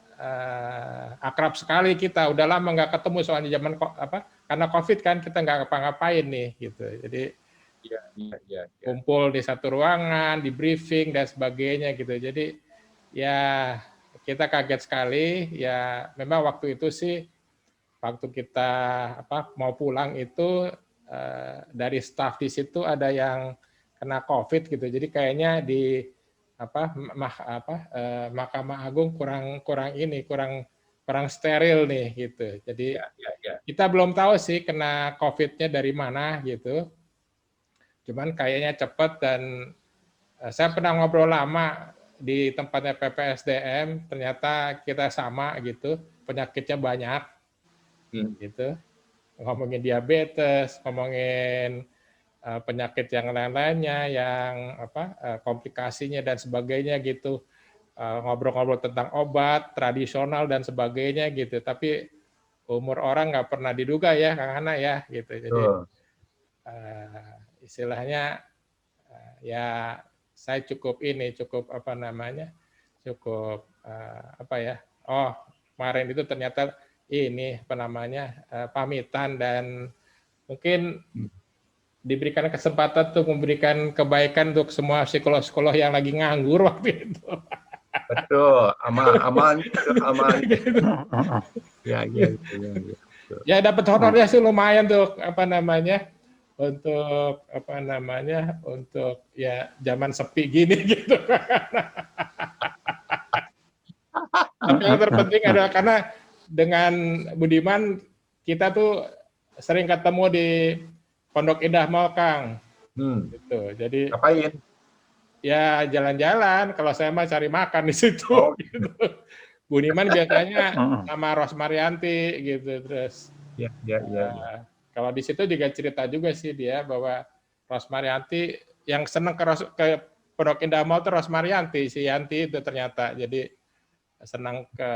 B: akrab sekali kita, udah lama nggak ketemu soalnya zaman karena COVID kan kita nggak ngapa-ngapain nih gitu, jadi kumpul di satu ruangan, di briefing dan sebagainya gitu, jadi ya kita kaget sekali ya. Memang waktu itu sih waktu kita mau pulang itu dari staf di situ ada yang kena COVID gitu, jadi kayaknya di Mahkamah Agung kurang steril nih gitu. Jadi kita belum tahu sih kena COVID-nya dari mana gitu. Cuman kayaknya cepat, dan saya pernah ngobrol lama di tempatnya PPSDM, ternyata kita sama gitu, penyakitnya banyak gitu. Ngomongin diabetes, ngomongin penyakit yang lain-lainnya, yang komplikasinya dan sebagainya gitu, ngobrol-ngobrol tentang obat tradisional dan sebagainya gitu. Tapi umur orang nggak pernah diduga ya Kang Hana ya gitu. Jadi istilahnya ya saya cukup kemarin itu ternyata ini pamitan, dan mungkin diberikan kesempatan untuk memberikan kebaikan untuk semua psikolog-psikolog yang lagi nganggur waktu itu.
A: Betul, aman. Ya.
B: Ya dapat honornya sih lumayan tuh untuk ya zaman sepi gini gitu. Tapi yang terpenting adalah karena dengan Budiman kita tuh sering ketemu di Pondok Indah Mall, Kang. Gitu. Jadi
A: ngapain?
B: Ya jalan-jalan. Kalau saya mah cari makan di situ. Gitu. Budiman biasanya sama Ros Marianti gitu. Terus kalau di situ juga cerita juga sih dia bahwa Ros Marianti yang senang ke Pondok Indah Mall itu Ros Marianti, si Yanti itu ternyata. Jadi senang ke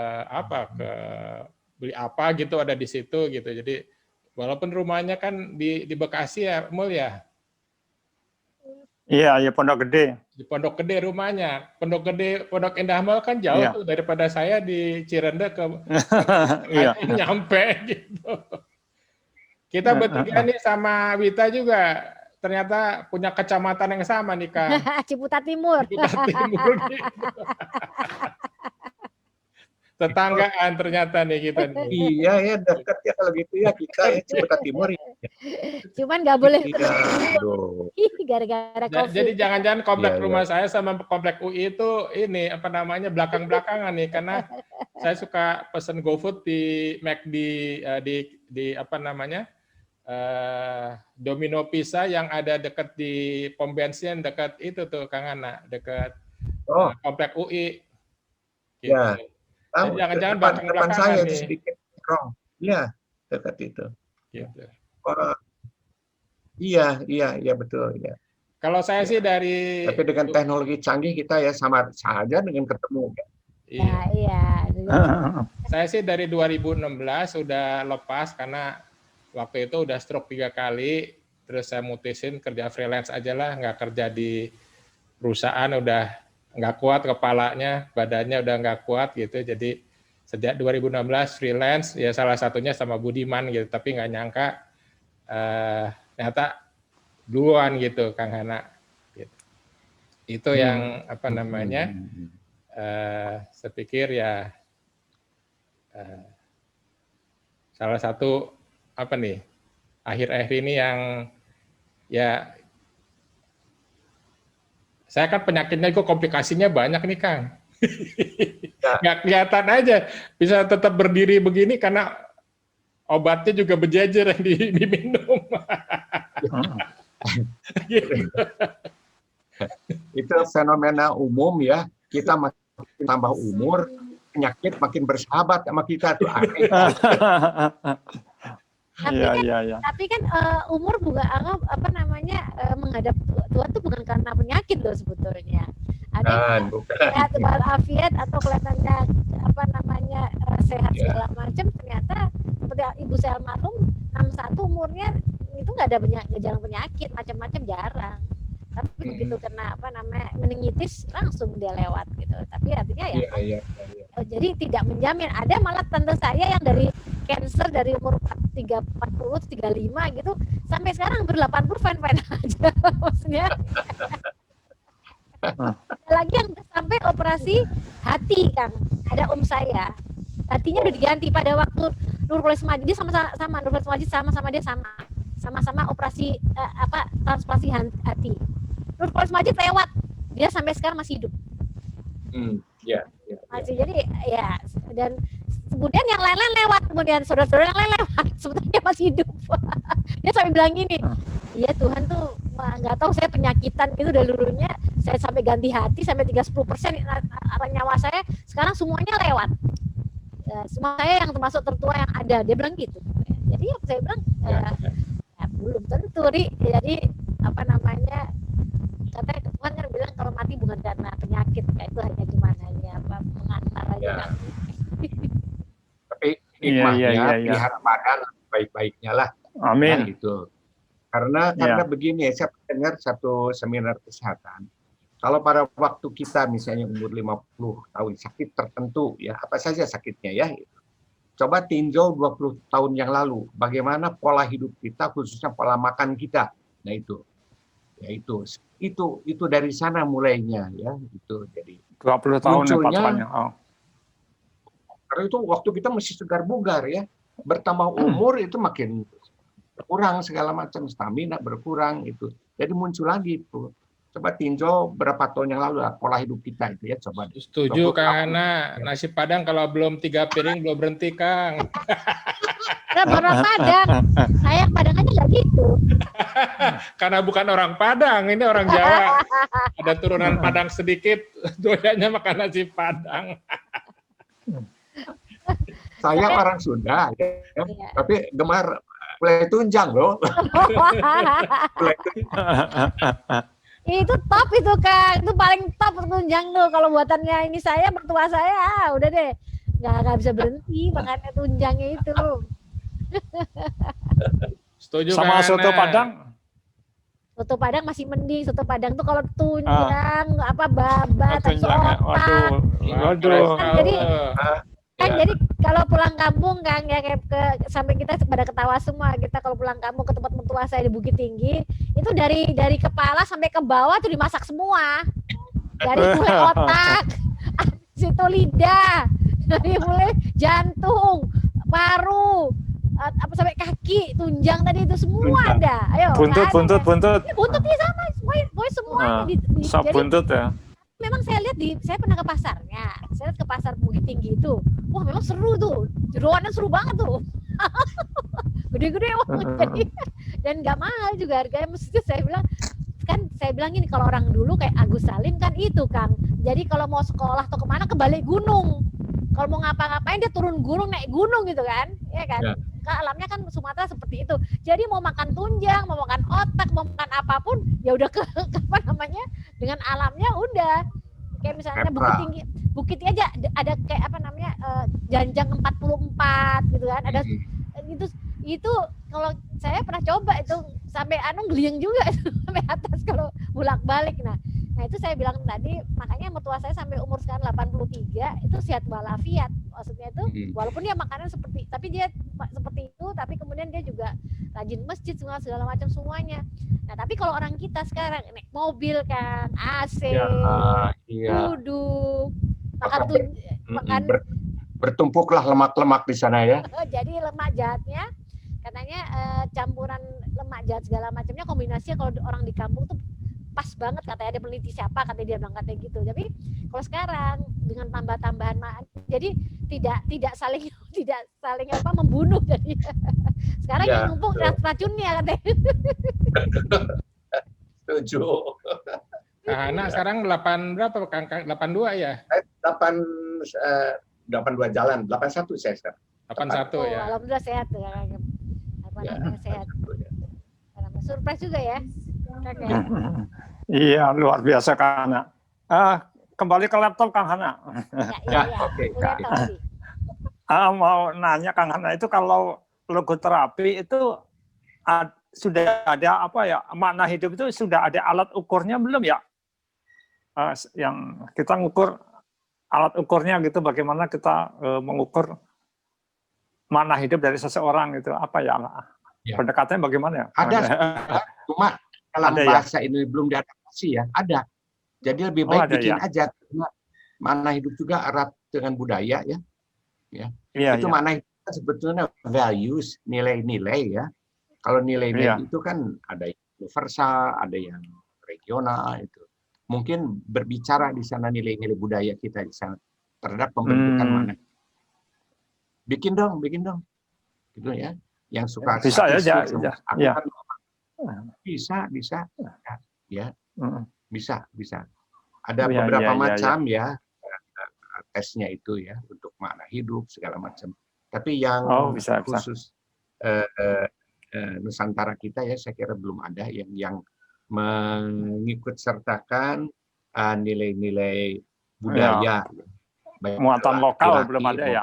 B: beli apa gitu ada di situ gitu. Jadi walaupun rumahnya kan di Bekasi ya, Mul ya.
E: Iya, Pondok Gede.
B: Di Pondok Gede rumahnya. Pondok Indah Mall kan jauh tuh daripada saya di Cirende ke nyampe gitu. Kita bertiga nih sama Wita juga ternyata punya kecamatan yang sama nih, Kang.
C: Ciputat Timur.
B: Ciputat Timur gitu. Tetanggaan ternyata nih kita.
A: Iya ya, dekat ya kalau gitu ya kita ya Ciputat Timur.
C: Cuman nggak boleh.
B: Gara-gara COVID. Jadi jangan-jangan komplek rumah saya sama komplek UI itu ini belakang-belakangan nih, karena saya suka pesen GoFood di McD di Domino Pizza yang ada dekat di pom bensin dekat itu tuh Kang Ana, dekat komplek UI. Gitu.
A: Ya.
B: Jadi jangan-jangan
A: depan saya nih. Sedikit wrong. Iya, dekat itu.
B: Gitu.
A: Iya betul ya.
B: Kalau saya sih
A: tapi dengan teknologi canggih kita ya sama saja dengan ketemu.
C: Iya.
B: Saya sih dari 2016 udah lepas karena waktu itu udah stroke 3 kali, terus saya mutusin kerja freelance aja lah, nggak kerja di perusahaan, udah nggak kuat kepalanya, badannya udah nggak kuat gitu, jadi sejak 2016 freelance, ya salah satunya sama Budiman gitu, tapi nggak nyangka ternyata duluan gitu Kang Hana. Gitu. Itu yang apa namanya, saya pikir ya salah satu apa nih akhir-akhir ini yang ya saya kan penyakitnya kok komplikasinya banyak nih Kang. Nggak kelihatan aja bisa tetap berdiri begini karena obatnya juga berjejer yang diminum. Gitu.
A: Itu fenomena umum ya, kita makin tambah umur, penyakit makin bersahabat sama kita tuh aneh.
C: Tapi kan umur juga apa namanya menghadap Tuhan tuh bukan karena penyakit loh sebetulnya. Ada sehat walafiat atau kelihatannya apa namanya sehat segala macam, ternyata seperti ibu saya almarhum 61 umurnya itu nggak ada gejala penyakit macam-macam, jarang. Tapi begitu kena apa namanya meningitis langsung dia lewat gitu. Tapi artinya ya, jadi tidak menjamin. Ada malah tante saya yang dari cancer dari umur 40, 35 gitu sampai sekarang ber-80 fine-fine aja maksudnya. Lagi yang sampai operasi hati Kang, ada saya hatinya udah diganti pada waktu Nurholis Majid, dia sama Nurholis Majid sama dia sama-sama operasi transplantasi hati. Nurholis Majid lewat, dia sampai sekarang masih hidup. Masih jadi ya, dan kemudian yang lain-lain lewat, kemudian saudara-saudara yang lain lewat, sebetulnya masih hidup. Dia sampai bilang gini, iya Tuhan tuh nggak tahu saya penyakitan itu dulunya, saya sampai ganti hati sampai 30% nyawa saya, sekarang semuanya lewat. Semua saya yang termasuk tertua yang ada, dia bilang gitu. Jadi saya bilang belum tentu, jadi apa namanya, katanya Tuhan kan bilang kalau mati bukan karena penyakit, kayak itu hanya apa mengantar aja.
A: Tapi hikmahnya pelihara badan baik-baiknya lah.
E: Amin.
A: Ya, gitu. Karena begini, saya dengar satu seminar kesehatan. Kalau pada waktu kita misalnya umur 50 tahun sakit tertentu, ya apa saja sakitnya ya, coba tinjau 20 tahun yang lalu, bagaimana pola hidup kita, khususnya pola makan kita. Nah itu dari sana mulainya ya, itu jadi
E: 20 tahun
A: munculnya,
E: karena
A: itu waktu kita masih segar bugar ya, bertambah umur itu makin berkurang segala macam, stamina berkurang itu, jadi muncul lagi itu. Coba tinjau berapa tahun yang lalu pola hidup kita itu ya, coba.
B: Setuju Kang Hana, nasi Padang kalau belum 3 piring belum berhenti Kang.
C: Orang Padang, saya Padang aja nggak gitu.
B: Karena bukan orang Padang, ini orang Jawa. Ada turunan Padang sedikit, doyanya makan nasi Padang.
A: Saya orang Sunda, ya, tapi gemar gulai tunjang loh.
C: Itu top itu Kang, itu paling top tunjang tuh. Kalau buatannya ini saya, mertua saya, udah deh, nggak bisa berhenti makannya tunjangnya itu.
B: Setuju
E: sama
B: Kang
E: soto
B: Hana.
E: Padang.
C: Soto Padang masih mending, soto Padang tuh kalau tunjang apa babat atau otak.
E: Waduh.
C: Jadi kalau pulang kampung Kang ya kayak sampai kita pada ketawa semua, kita kalau pulang kampung ke tempat mertua saya di Bukit Tinggi itu dari kepala sampai ke bawah tuh dimasak semua, dari mulai otak, situ lidah, dari mulai jantung, paru, apa sampai kaki, tunjang tadi itu semua ada. Ayo.
E: Buntut.
C: Buntutnya sama, semua
E: Sop buntut ya.
C: Memang saya lihat saya pernah ke pasarnya, saya lihat ke pasar Bukit Tinggi itu, wah memang seru tuh, jeroannya seru banget tuh, gede-gede wah, dan nggak mahal juga harganya. Mesti saya bilang ini kalau orang dulu kayak Agus Salim kan itu Kang, jadi kalau mau sekolah atau kemana ke balik gunung, kalau mau ngapa-ngapain dia turun gunung naik gunung gitu kan, ya kan? Ya. Alamnya kan Sumatera seperti itu. Jadi mau makan tunjang, mau makan otak, mau makan apapun, ya udah ke apa namanya dengan alamnya udah. Kayak misalnya Bukit Tinggi aja ada kayak apa namanya janjang 44 gitu kan. Ada itu kalau saya pernah coba itu sampai gliyeng juga sampai atas kalau bolak-balik. Nah, Nah itu saya bilang tadi, makanya mertua saya sampai umur sekarang 83 itu sehat walafiat. Maksudnya itu walaupun dia makanan seperti, tapi dia seperti itu, tapi kemudian dia juga rajin masjid segala macam semuanya. Nah tapi kalau orang kita sekarang naik mobil kan, AC, duduk, makan
A: bertumpuklah lemak-lemak di sana ya.
C: Jadi lemak jahatnya katanya campuran lemak jahat segala macamnya, kombinasinya kalau orang di kampung tuh pas banget, katanya ada peneliti siapa, katanya dia bilang katanya gitu. Tapi kalau sekarang dengan tambah-tambahan jadi tidak saling apa membunuh, jadi sekarang yang numpuk racunnya katanya.
A: Setuju.
B: Nah, sekarang 8 berapa Kang? 82 ya?
A: 82 jalan, 81 saya sekarang.
B: 81 ya.
C: Alhamdulillah sehat ya. Sehat. Surprise juga ya.
E: Iya, luar biasa Kang Hana. Kembali ke laptop Kang Hana.
A: Oke.
E: Mau nanya Kang Hana, itu kalau logoterapi itu sudah ada apa ya, makna hidup itu sudah ada alat ukurnya belum ya? Yang kita ngukur alat ukurnya gitu, bagaimana kita mengukur makna hidup dari seseorang itu apa ya? Pendekatannya bagaimana ya?
A: Ada, cuma dalam bahasa ini belum diadaptasi ya. Ada. Jadi lebih baik bikin aja. Makna hidup juga erat dengan budaya ya. Itu makna hidup sebetulnya values, nilai-nilai ya. Kalau nilai-nilai itu kan ada yang universal, ada yang regional itu. Mungkin berbicara di sana nilai-nilai budaya kita di sana terhadap pembentukan makna. Bikin dong. Gitu ya. Yang suka
E: bisa ya.
A: Bisa. Ya. Bisa. Ada beberapa macam ya tesnya itu ya untuk makna hidup segala macam. Tapi yang khusus Nusantara kita ya saya kira belum ada yang mengikut sertakan nilai-nilai budaya.
E: Muatan lokal belum ada ya.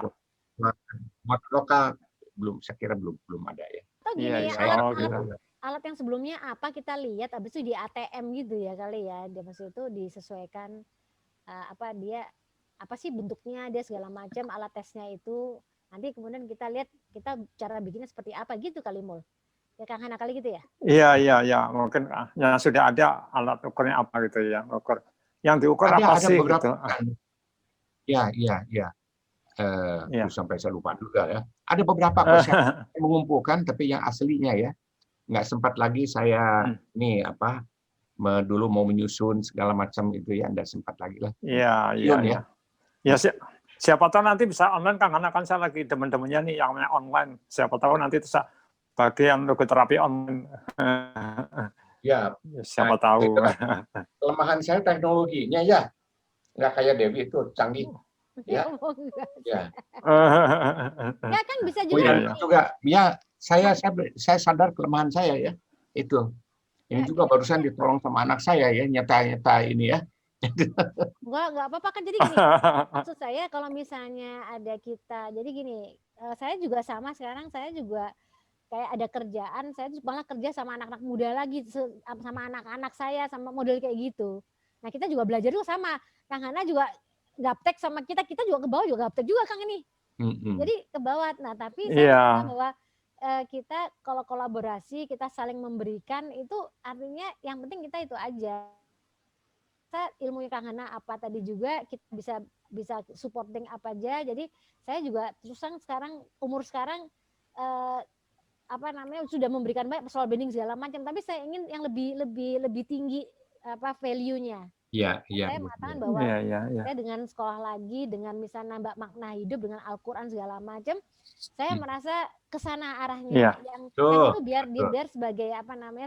A: Muatan lokal belum, saya kira belum ada ya.
C: Alat yang sebelumnya apa kita lihat, habis itu di ATM gitu ya kali ya, dia maksud itu disesuaikan apa sih bentuknya dia segala macam, alat tesnya itu nanti kemudian kita lihat kita cara bikinnya seperti apa gitu kali Mul. Ya Kang Hana kali gitu ya?
E: Iya, mungkin yang sudah ada alat ukurnya apa gitu ya, ukur. Yang diukur apa sih gitu.
A: Iya. Sampai saya lupa juga ya. Ada beberapa kok saya mengumpulkan, tapi yang aslinya ya nggak sempat lagi saya dulu mau menyusun segala macam itu ya, nggak sempat lagi lah.
E: Iya. Ya siapa tahu nanti bisa online Kang Hana, kan saya lagi teman-temannya nih yang online. Siapa tahu nanti bisa bagian logoterapi online.
A: Ya.
E: Siapa tahu.
A: Kelemahan saya teknologinya ya, nggak kayak Dewi itu canggih. Ya
C: kan bisa juga.
A: Saya sadar kelemahan saya ya itu. Ini juga barusan ditolong sama anak saya ya, nyata ini ya.
C: Enggak apa-apa kan, jadi gini. Maksud saya kalau misalnya ada kita, jadi gini, saya juga sama sekarang, saya juga kayak ada kerjaan, saya malah kerja sama anak-anak muda lagi, sama anak-anak saya, sama model kayak gitu. Nah kita juga belajar juga sama. Kang Hana juga gaptek sama kita juga ke bawah juga gaptek juga Kang ini. Jadi ke bawah. Nah tapi saya bahwa kita kalau kolaborasi, kita saling memberikan, itu artinya yang penting kita itu aja. Ilmunya Kang Hana apa tadi juga kita bisa supporting apa aja. Jadi saya juga terus sekarang umur sekarang sudah memberikan banyak personal branding segala macam, tapi saya ingin yang lebih tinggi value-nya. Saya mengatakan bahwa saya dengan sekolah lagi, dengan misalnya nambah makna hidup dengan Al-Qur'an segala macam, saya merasa kesana arahnya yang itu biar sebagai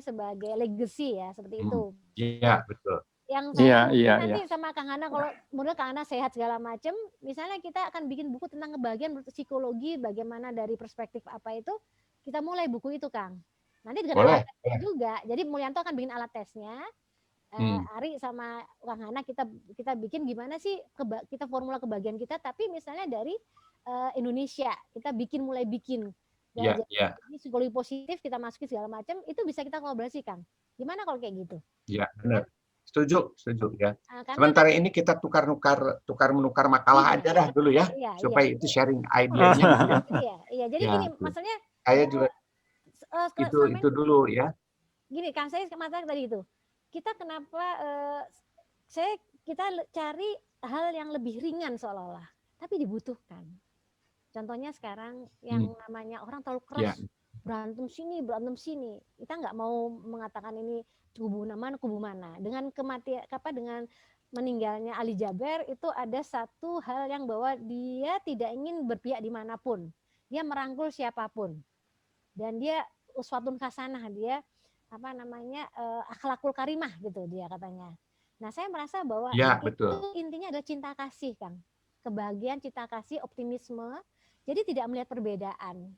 C: sebagai legacy ya, seperti itu.
A: Iya, betul.
C: Yang saya nanti sama Kang Hana, kalau modal Kang Hana sehat segala macam, misalnya kita akan bikin buku tentang kebahagiaan psikologi, bagaimana dari perspektif apa itu, kita mulai buku itu Kang. Nanti dengan alat tesnya juga. Jadi Mulyanto akan bikin alat tesnya. Ari sama Kang Hana kita bikin gimana sih kita formula kebahagiaan kita, tapi misalnya dari Indonesia kita mulai bikin. Jadi psikologi positif kita masukin segala macam, itu bisa kita kolaborasi Kang. Gimana kalau kayak gitu?
A: Iya, benar. Setuju ya.
C: Karena
A: Sementara ini kita tukar-menukar makalah aja dah dulu ya, supaya itu sharing idenya gitu ya.
C: Iya. Jadi gini, maksudnya
A: saya juga itu dulu ya.
C: Gini, Kang, saya kemarin tadi itu. Kita kenapa kita cari hal yang lebih ringan seolah-olah, tapi dibutuhkan. Contohnya sekarang yang namanya orang terlalu keras, berantem sini. Kita nggak mau mengatakan ini kubu mana. Dengan kematian dengan meninggalnya Ali Jaber itu ada satu hal yang bahwa dia tidak ingin berpihak dimanapun. Dia merangkul siapapun. Dan dia uswatun hasanah, dia akhlakul karimah gitu dia katanya. Nah, saya merasa bahwa itu intinya adalah cinta kasih, Kang. Kebahagiaan, cinta kasih, optimisme. Jadi tidak melihat perbedaan.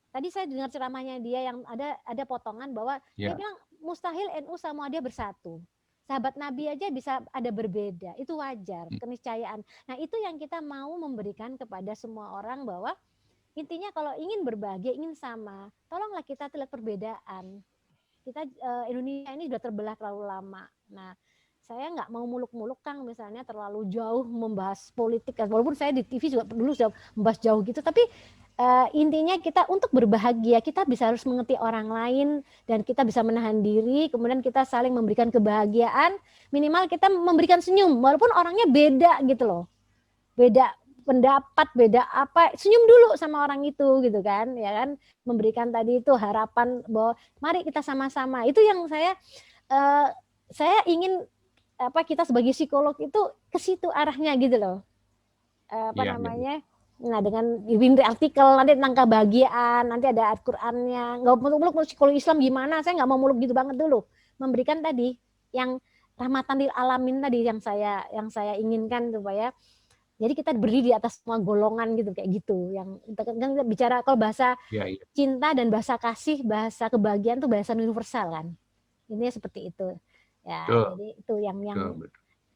C: Tadi saya dengar ceramahnya dia yang ada potongan bahwa dia bilang mustahil NU sama dia bersatu. Sahabat Nabi aja bisa ada berbeda. Itu wajar, keniscayaan. Nah, itu yang kita mau memberikan kepada semua orang bahwa intinya kalau ingin berbahagia, ingin sama, tolonglah kita lihat perbedaan. Kita Indonesia ini sudah terbelah terlalu lama. Nah, saya nggak mau muluk-muluk, Kang, misalnya terlalu jauh membahas politik. Walaupun saya di TV juga dulu sudah membahas jauh gitu, tapi intinya kita untuk berbahagia, kita bisa harus mengerti orang lain dan kita bisa menahan diri, kemudian kita saling memberikan kebahagiaan, minimal kita memberikan senyum, walaupun orangnya beda gitu loh. Beda pendapat, beda apa, senyum dulu sama orang itu gitu kan, ya kan, memberikan tadi itu harapan bahwa mari kita sama-sama. Itu yang saya ingin kita sebagai psikolog itu ke situ arahnya gitu loh. Nah, dengan bimbing artikel nanti tentang kebahagiaan, nanti ada Al-Qur'annya. Nggak muluk-muluk psikologi Islam gimana, saya nggak mau muluk gitu banget dulu. Memberikan tadi yang rahmatan lil alamin tadi yang saya inginkan supaya jadi kita berdiri di atas semua golongan gitu, kayak gitu. Yang kita bicara kalau bahasa cinta dan bahasa kasih, bahasa kebahagiaan itu bahasa universal kan. Ini seperti itu. Ya, jadi itu yang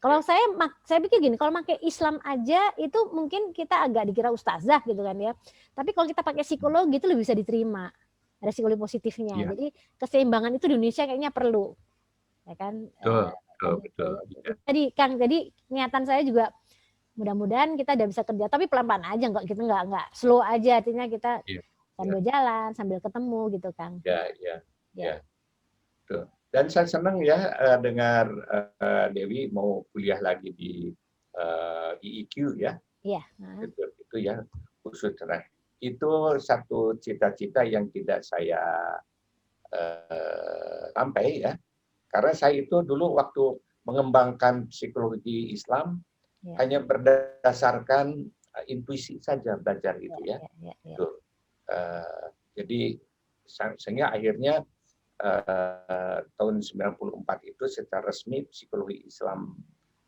C: kalau saya pikir gini, kalau pakai Islam aja itu mungkin kita agak dikira ustazah gitu kan ya. Tapi kalau kita pakai psikologi itu lebih bisa diterima. Ada psikologi positifnya. Jadi keseimbangan itu di Indonesia kayaknya perlu. Ya kan? Betul. Tadi Kang, jadi niatan saya juga mudah-mudahan kita udah bisa kerja, tapi pelan-pelan aja, kita nggak slow aja, artinya kita sambil jalan, sambil ketemu gitu, Kang.
A: Ya. Tuh. Dan saya senang ya dengar Dewi mau kuliah lagi di IIQ ya.
C: Iya.
A: Itu ya khusus cerah. Itu satu cita-cita yang tidak saya sampai ya, karena saya itu dulu waktu mengembangkan psikologi Islam hanya berdasarkan intuisi saja belajar gitu ya. Jadi sehingga akhirnya tahun 94 itu secara resmi psikologi Islam.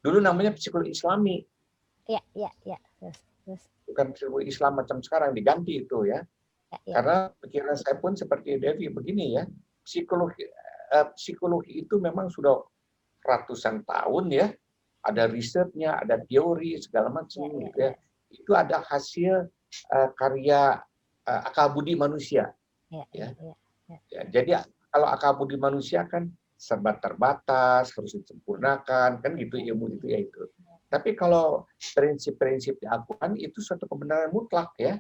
A: Dulu namanya psikologi Islami.
C: Iya. Terus.
A: Bukan psikologi Islam macam sekarang, diganti itu ya. Karena pikiran saya pun seperti Devi begini ya. Psikologi itu memang sudah ratusan tahun ya. Ada risetnya, ada teori segala macam gitu ya. Itu ada hasil karya akal budi manusia. Jadi kalau akal budi manusia kan serba terbatas, harus disempurnakan, kan gitu ilmu itu ya itu. Tapi kalau prinsip-prinsip di Al-Quran itu suatu kebenaran mutlak ya.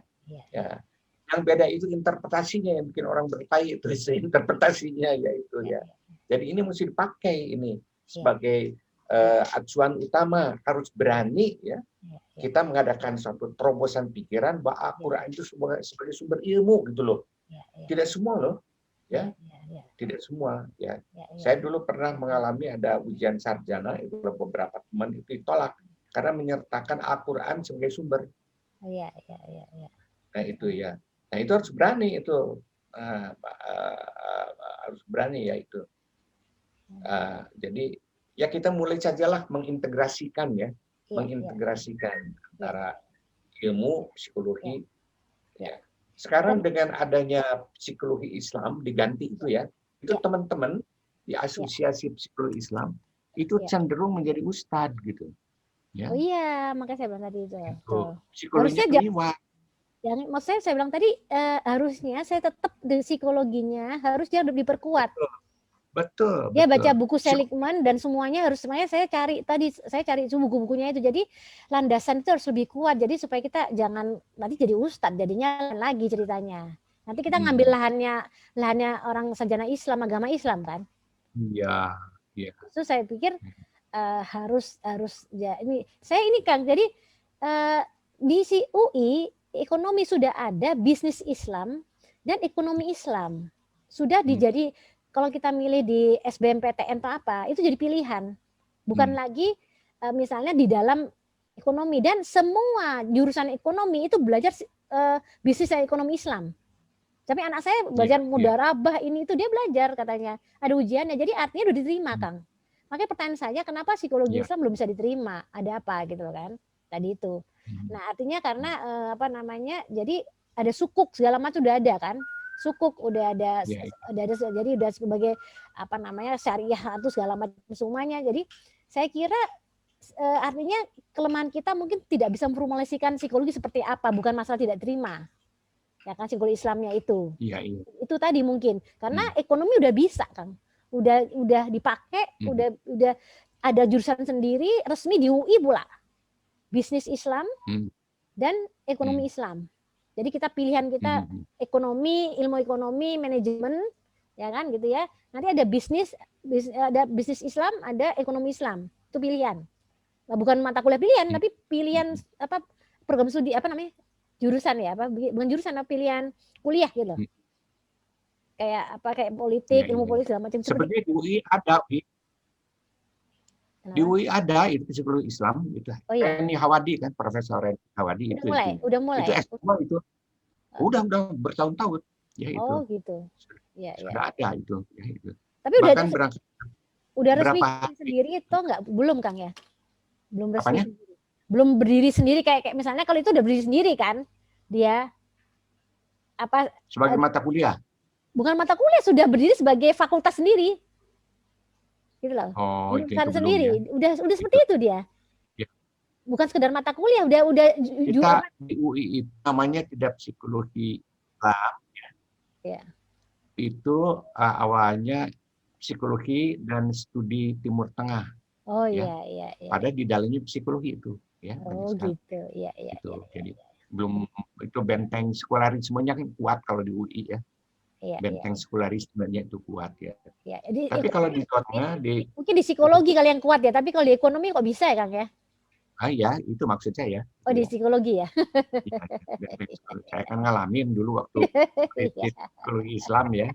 A: Yang beda itu interpretasinya yang bikin orang berkait itu interpretasinya ya itu ya. Jadi ini mesti dipakai ini sebagai acuan utama, harus berani ya. Kita mengadakan suatu terobosan pikiran bahwa Al-Quran itu sebagai sumber ilmu gitu loh. Tidak semua loh. Ya, tidak semua ya. Saya dulu pernah mengalami ada ujian sarjana itu beberapa teman itu ditolak karena menyertakan Al-Quran sebagai sumber. Nah itu ya. Nah itu harus berani itu, harus berani ya itu. Jadi ya kita mulai sajalah mengintegrasikan ya, mengintegrasikan antara ilmu psikologi. Ya. Sekarang dengan adanya psikologi Islam diganti itu ya, itu teman-teman di asosiasi psikologi Islam itu cenderung menjadi ustadz gitu. Ya.
C: Oh iya, makanya saya bilang tadi itu.
A: Psikologinya keliwat.
C: Maksudnya saya bilang tadi harusnya saya tetap di psikologinya harus dia diperkuat.
A: Betul.
C: Dia baca buku Seligman dan semuanya saya cari buku-bukunya itu. Jadi landasan itu harus lebih kuat. Jadi supaya kita jangan nanti jadi ustadz, jadinya lagi ceritanya. Nanti kita ngambil lahannya orang sarjana Islam, agama Islam kan.
A: Iya, iya.
C: Itu saya pikir harus ya ini Kang. Jadi di UI ekonomi sudah ada, bisnis Islam dan ekonomi Islam sudah dijadi. Kalau kita milih di SBMPTN atau apa, itu jadi pilihan. Bukan lagi misalnya di dalam ekonomi. Dan semua jurusan ekonomi itu belajar bisnis dan ekonomi Islam. Tapi anak saya belajar mudarabah ini itu dia belajar katanya. Ada ujiannya, jadi artinya udah diterima, Kang. Makanya pertanyaan saya, kenapa psikologi Islam belum bisa diterima? Ada apa gitu loh kan? Tadi itu. Nah artinya karena jadi ada sukuk segala macam udah ada kan? Sukuk udah ada, jadi udah sebagai syariah atau segala macam semuanya. Jadi saya kira artinya kelemahan kita mungkin tidak bisa memformulasikan psikologi seperti apa, bukan masalah tidak terima, ya kan, psikologi Islamnya itu. Itu tadi mungkin karena ekonomi udah bisa, Kang, udah dipakai, udah ada jurusan sendiri resmi di UI pula, bisnis Islam dan ekonomi Islam. Jadi kita pilihan kita ekonomi, ilmu ekonomi, manajemen, ya kan gitu ya. Nanti ada bisnis Islam, ada ekonomi Islam. Itu pilihan. Nah, bukan mata kuliah pilihan, tapi pilihan program studi jurusan ya, bukan jurusan, pilihan kuliah gitu. Kayak politik, ilmu politik segala macam.
A: Sebenarnya di UI ada, di UI ada itu psikologi Islam itu. Reni Hawadi kan, Profesor Reni Hawadi
C: udah mulai.
A: Itu S2 itu. Udah bertahun-tahun ya itu.
C: Oh gitu. Ya,
A: sudah ada itu ya itu.
C: Tapi udah resmi sendiri itu belum, Kang ya? Belum resmi sendiri. Belum berdiri sendiri kayak misalnya kalau itu udah berdiri sendiri kan dia
A: sebagai mata kuliah.
C: Bukan mata kuliah, sudah berdiri sebagai fakultas sendiri. Gitu loh.
A: Jurusan
C: sendiri. Ya. Udah seperti itu dia.
A: Ya.
C: Bukan sekedar mata kuliah, udah
A: kita di UI itu namanya tidak psikologi Islam ya.
C: Ya.
A: Itu awalnya psikologi dan studi Timur Tengah.
C: Oh iya.
A: Padahal di dalamnya psikologi itu ya.
C: Oh gitu. Iya.
A: Jadi belum itu benteng sekularismenya kan kuat kalau di UI ya. Benteng sekularismenya itu kuat ya. Tapi kalau di tengah
C: mungkin di psikologi kali yang kuat ya, tapi kalau di ekonomi kok bisa ya, Kang ya?
A: Ya, itu maksud saya.
C: Oh, di psikologi ya?
A: Saya kan ngalamin dulu waktu psikologi Islam ya.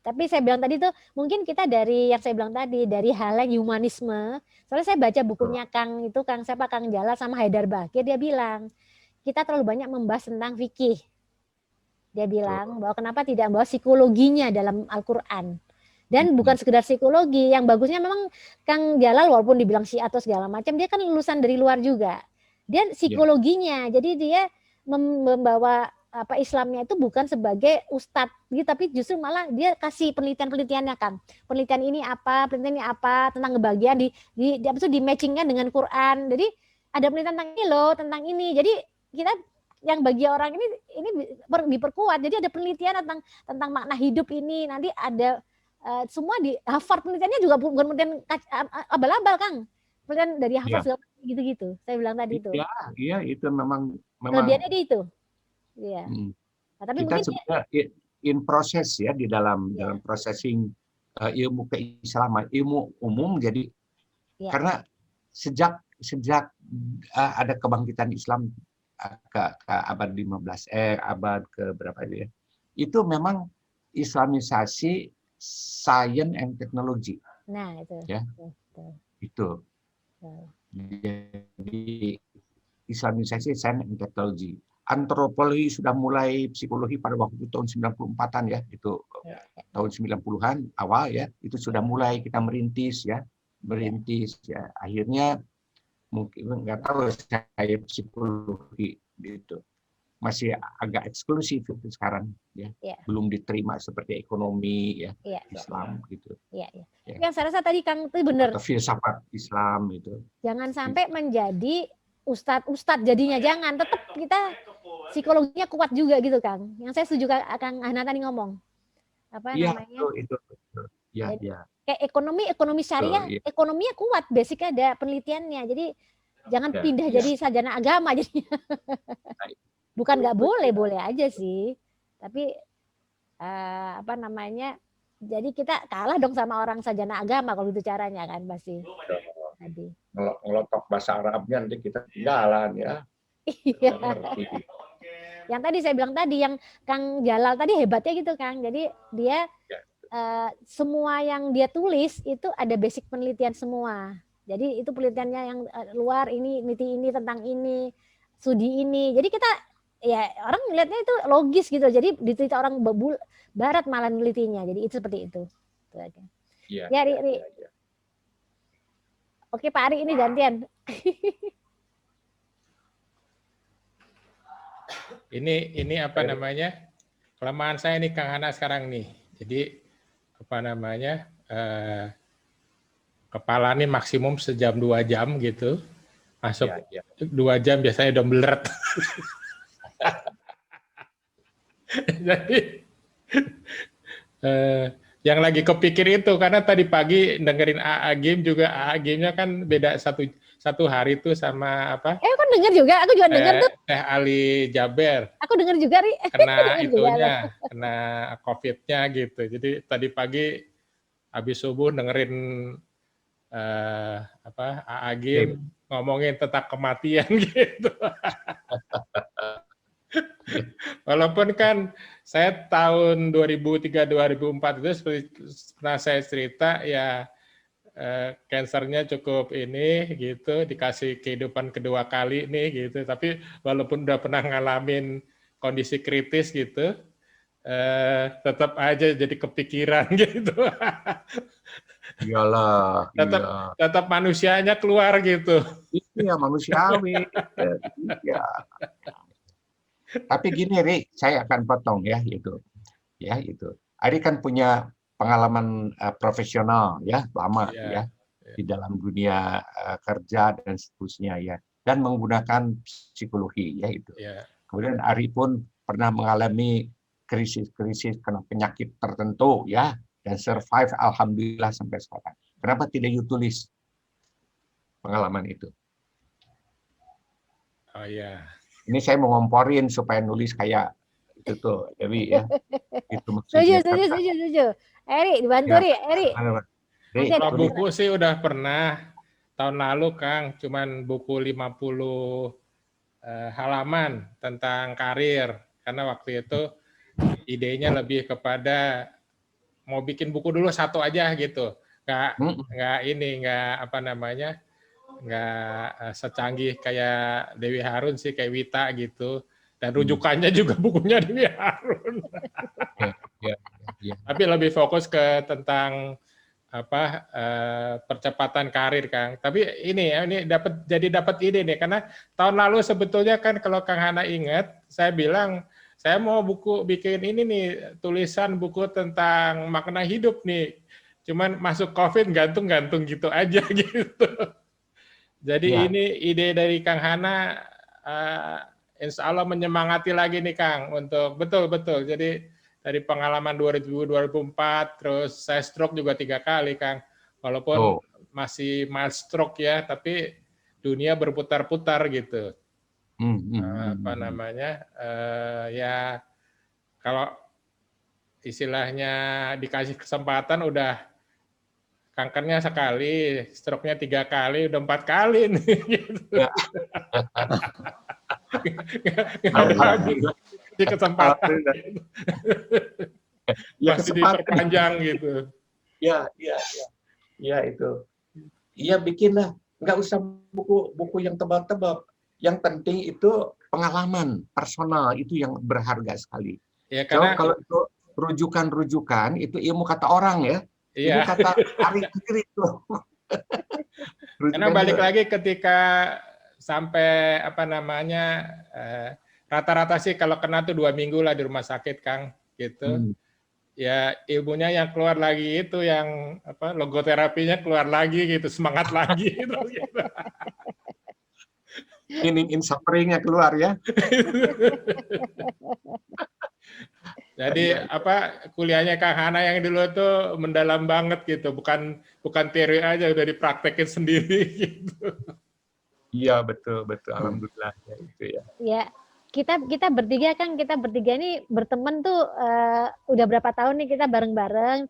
C: Tapi saya bilang tadi tuh, mungkin kita dari yang saya bilang tadi, dari hal yang humanisme. Soalnya saya baca bukunya Kang Jalal sama Haidar Bakir, dia bilang, kita terlalu banyak membahas tentang fikih. Dia bilang bahwa kenapa tidak membawa psikologinya dalam Al-Quran. Dan bukan sekedar psikologi, yang bagusnya memang Kang Jalal walaupun dibilang Syiah atau segala macam, dia kan lulusan dari luar juga. Dia psikologinya, jadi dia membawa Islamnya itu bukan sebagai ustadz, tapi justru malah dia kasih penelitian-penelitiannya, Kang. Penelitian ini apa tentang kebahagiaan di matchingkan dengan Quran. Jadi ada penelitian tentang ini loh, tentang ini. Jadi kita yang bagi orang ini diperkuat. Jadi ada penelitian tentang makna hidup ini. Nanti ada semua di Harvard, penelitiannya juga bukan penelitian abal-abal, Kang. Penelitian dari Harvard gitu-gitu. Saya bilang tadi itu.
A: Iya, itu memang
C: kelebihannya di itu. Iya.
A: Nah, tapi kita sebenarnya in proses ya di dalam processing ilmu keislaman, ilmu umum. Jadi karena sejak ada kebangkitan Islam ke abad 15 abad ke berapa ya, itu memang Islamisasi science and technology.
C: Nah itu
A: ya itu jadi Islamisasi science and technology. Antropologi sudah mulai, psikologi pada waktu tahun 94-an ya, itu tahun 90-an awal ya, itu sudah mulai kita merintis ya. Akhirnya mungkin nggak tahu saya psikologi itu masih agak eksklusif itu sekarang ya. Belum diterima seperti ekonomi ya, Islam gitu.
C: Yang saya rasa tadi Kang itu benar.
A: Atau filsafat Islam itu.
C: Jangan sampai menjadi ustadz jadinya, jangan, tetap kita psikologinya kuat juga gitu, Kang. Yang saya setuju Kang Hana tadi ngomong. apa
A: Iya,
C: namanya?
A: itu. Ya,
C: Jadi,
A: ya.
C: kayak ekonomi syariah,
A: Iya.
C: ekonominya kuat, basicnya ada penelitiannya. Jadi jangan
A: Ya,
C: pindah
A: ya.
C: jadi sarjana agama jadinya. Bukan nggak boleh, boleh aja sih. Tapi apa namanya? Jadi kita kalah dong sama orang sarjana agama kalau itu caranya kan pasti. Tadi.
A: Ngelotok bahasa Arabnya nanti kita ketinggalan ya.
C: Iya.
A: Ngerti.
C: Yang tadi saya bilang tadi, yang Kang Jalal tadi hebatnya gitu Kang. Jadi dia semua yang dia tulis itu ada basic penelitian semua. Jadi itu penelitiannya yang luar ini, ini tentang ini, studi ini. Jadi kita ya orang melihatnya itu logis gitu. Jadi diteliti orang barat malah nelitinya. Jadi itu seperti itu.
A: Iya.
C: Ya, Ri. Oke, Pak Ari ini gantian.
B: Ini apa namanya? Kelemahan saya nih Kang Hana sekarang nih. Jadi apa namanya? Kepala nih maksimum sejam 2 jam gitu. Masuk 2 jam biasanya udah meleret. Jadi yang lagi kepikir itu karena tadi pagi dengerin AA Game juga, AA Game-nya kan beda satu hari tuh sama apa?
C: Kan denger juga, aku juga denger tuh.
B: Teh Ali Jaber.
C: Aku denger juga, Ri.
B: Kena itunya, kena COVID-nya gitu. Jadi tadi pagi habis subuh dengerin AA Game ngomongin tentang kematian gitu. Walaupun kan saya tahun 2003-2004 itu seperti pernah saya cerita ya kansernya cukup ini gitu, dikasih kehidupan kedua kali nih gitu. Tapi walaupun udah pernah ngalamin kondisi kritis gitu, tetap aja jadi kepikiran gitu.
A: Iyalah.
B: Tetap manusianya keluar gitu.
A: Iya, manusiawi. Iya. Tapi gini, Ri, saya akan potong ya itu. Ya, itu. Ari kan punya pengalaman profesional ya, lama ya di dalam dunia kerja dan seterusnya ya, dan menggunakan psikologi ya itu. Kemudian Ari pun pernah mengalami krisis-krisis karena penyakit tertentu ya, dan survive alhamdulillah sampai sekarang. Kenapa tidak you tulis pengalaman itu?
B: Oh iya.
A: Ini saya mau ngomporin supaya nulis kayak itu tuh, Dewi ya. Itu maksudnya.
C: Setuju. Eri, dibantu Ri. Eri.
B: Kalau buku sih udah pernah tahun lalu Kang, cuman buku 50 halaman tentang karir. Karena waktu itu idenya lebih kepada mau bikin buku dulu satu aja gitu. Nggak secanggih kayak Dewi Harun sih, kayak Wita gitu. Dan rujukannya juga bukunya Dewi Harun. Tapi lebih fokus ke tentang percepatan karir, Kang. Tapi ini dapat ide nih, karena tahun lalu sebetulnya kan kalau Kang Hana ingat, saya bilang saya mau bikin ini nih, tulisan buku tentang makna hidup nih. Cuman masuk COVID gantung gitu aja gitu. Jadi ini ide dari Kang Hana, insya Allah menyemangati lagi nih Kang untuk betul. Jadi dari pengalaman 2004, terus saya stroke juga 3 kali Kang. Walaupun masih mild stroke ya, tapi dunia berputar-putar gitu. Ya kalau istilahnya dikasih kesempatan udah. Kankernya sekali, stroke-nya 3 kali, udah 4 kali nih. Gitu. Di kesempatan. Masih diperpanjang gitu.
A: Ya itu. Iya bikinlah, nggak usah buku yang tebal-tebal. Yang penting itu pengalaman personal, itu yang berharga sekali.
B: Ya, karena
A: kalau itu rujukan itu ilmu kata orang ya.
B: Iya.
A: Ini kata Ari sendiri tuh.
B: Karena balik lagi ketika sampai rata-rata sih kalau kena tuh 2 minggu lah di rumah sakit Kang gitu. Ya ilmunya yang keluar lagi itu yang logoterapinya keluar lagi gitu, semangat lagi gitu. Meaning in suffering-nya keluar ya. Jadi apa kuliahnya Kang Hana yang dulu tuh mendalam banget gitu, bukan teori aja, udah dipraktekin sendiri gitu.
A: Iya betul alhamdulillah ya itu ya.
C: Ya, kita bertiga ini berteman tuh udah berapa tahun nih kita bareng-bareng,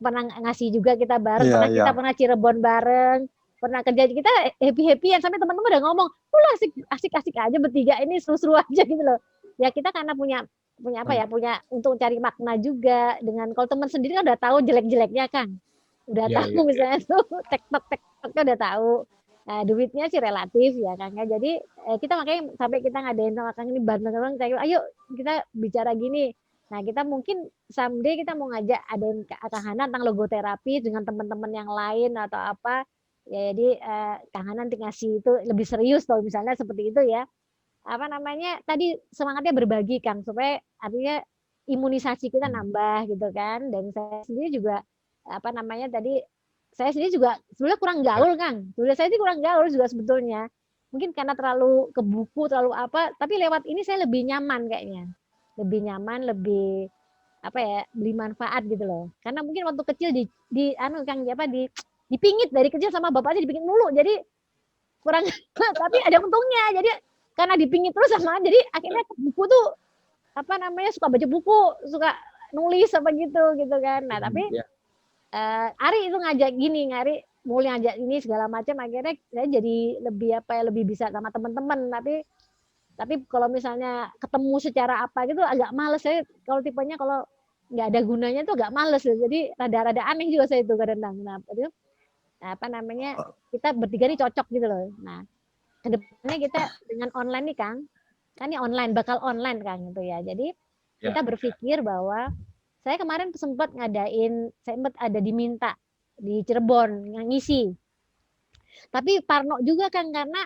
C: pernah ngasih juga kita bareng, kita pernah Cirebon bareng, pernah kerja kita happy-happyan sampai teman-teman udah ngomong, "Lu asik-asik aja bertiga ini seru-seru aja gitu loh." Ya kita karena punya untuk cari makna juga dengan kalau teman sendiri kan udah tahu jelek-jeleknya kan. Udah tahu misalnya tuh tektok-tektoknya udah tahu. Nah, duitnya sih relatif ya Kang. Jadi kita makanya sampai kita ngadain sama Kang ini bareng-bareng, ayo kita bicara gini. Nah, kita mungkin someday kita mau ngajak adain Kang Hana tentang logoterapi dengan teman-teman yang lain atau apa. Ya, jadi Kang Hana nanti ngasih itu lebih serius kalau misalnya seperti itu ya. Apa namanya tadi semangatnya berbagi Kang supaya artinya imunisasi kita nambah gitu kan. Dan saya sendiri juga apa namanya tadi saya sendiri juga sebenarnya kurang gaul Kang. Saya sih kurang gaul juga sebetulnya. Mungkin karena terlalu ke buku, terlalu apa, tapi lewat ini saya lebih nyaman kayaknya. Lebih nyaman, lebih apa ya, beli manfaat gitu loh. Karena mungkin waktu kecil dipingit dari kecil sama bapaknya dipingit mulu. Jadi kurang tapi ada untungnya. Jadi karena dipingit terus sama jadi akhirnya buku tuh apa namanya suka baca buku, suka nulis apa gitu kan. Nah, tapi Ari itu ngajak gini, mulai ngajak ini segala macam akhirnya saya jadi lebih bisa sama teman-teman. Tapi kalau misalnya ketemu secara apa gitu agak males saya kalau tipenya kalau nggak ada gunanya tuh agak males. Jadi rada-rada aneh juga saya itu kadang-kadang. Nah, itu apa namanya kita bertiga ini cocok gitu loh. Nah, kedepannya kita dengan online nih Kang, kan ini bakal online Kang gitu ya. Jadi kita berpikir bahwa saya kemarin sempat ada diminta di Cirebon ngisi. Tapi parno juga kan karena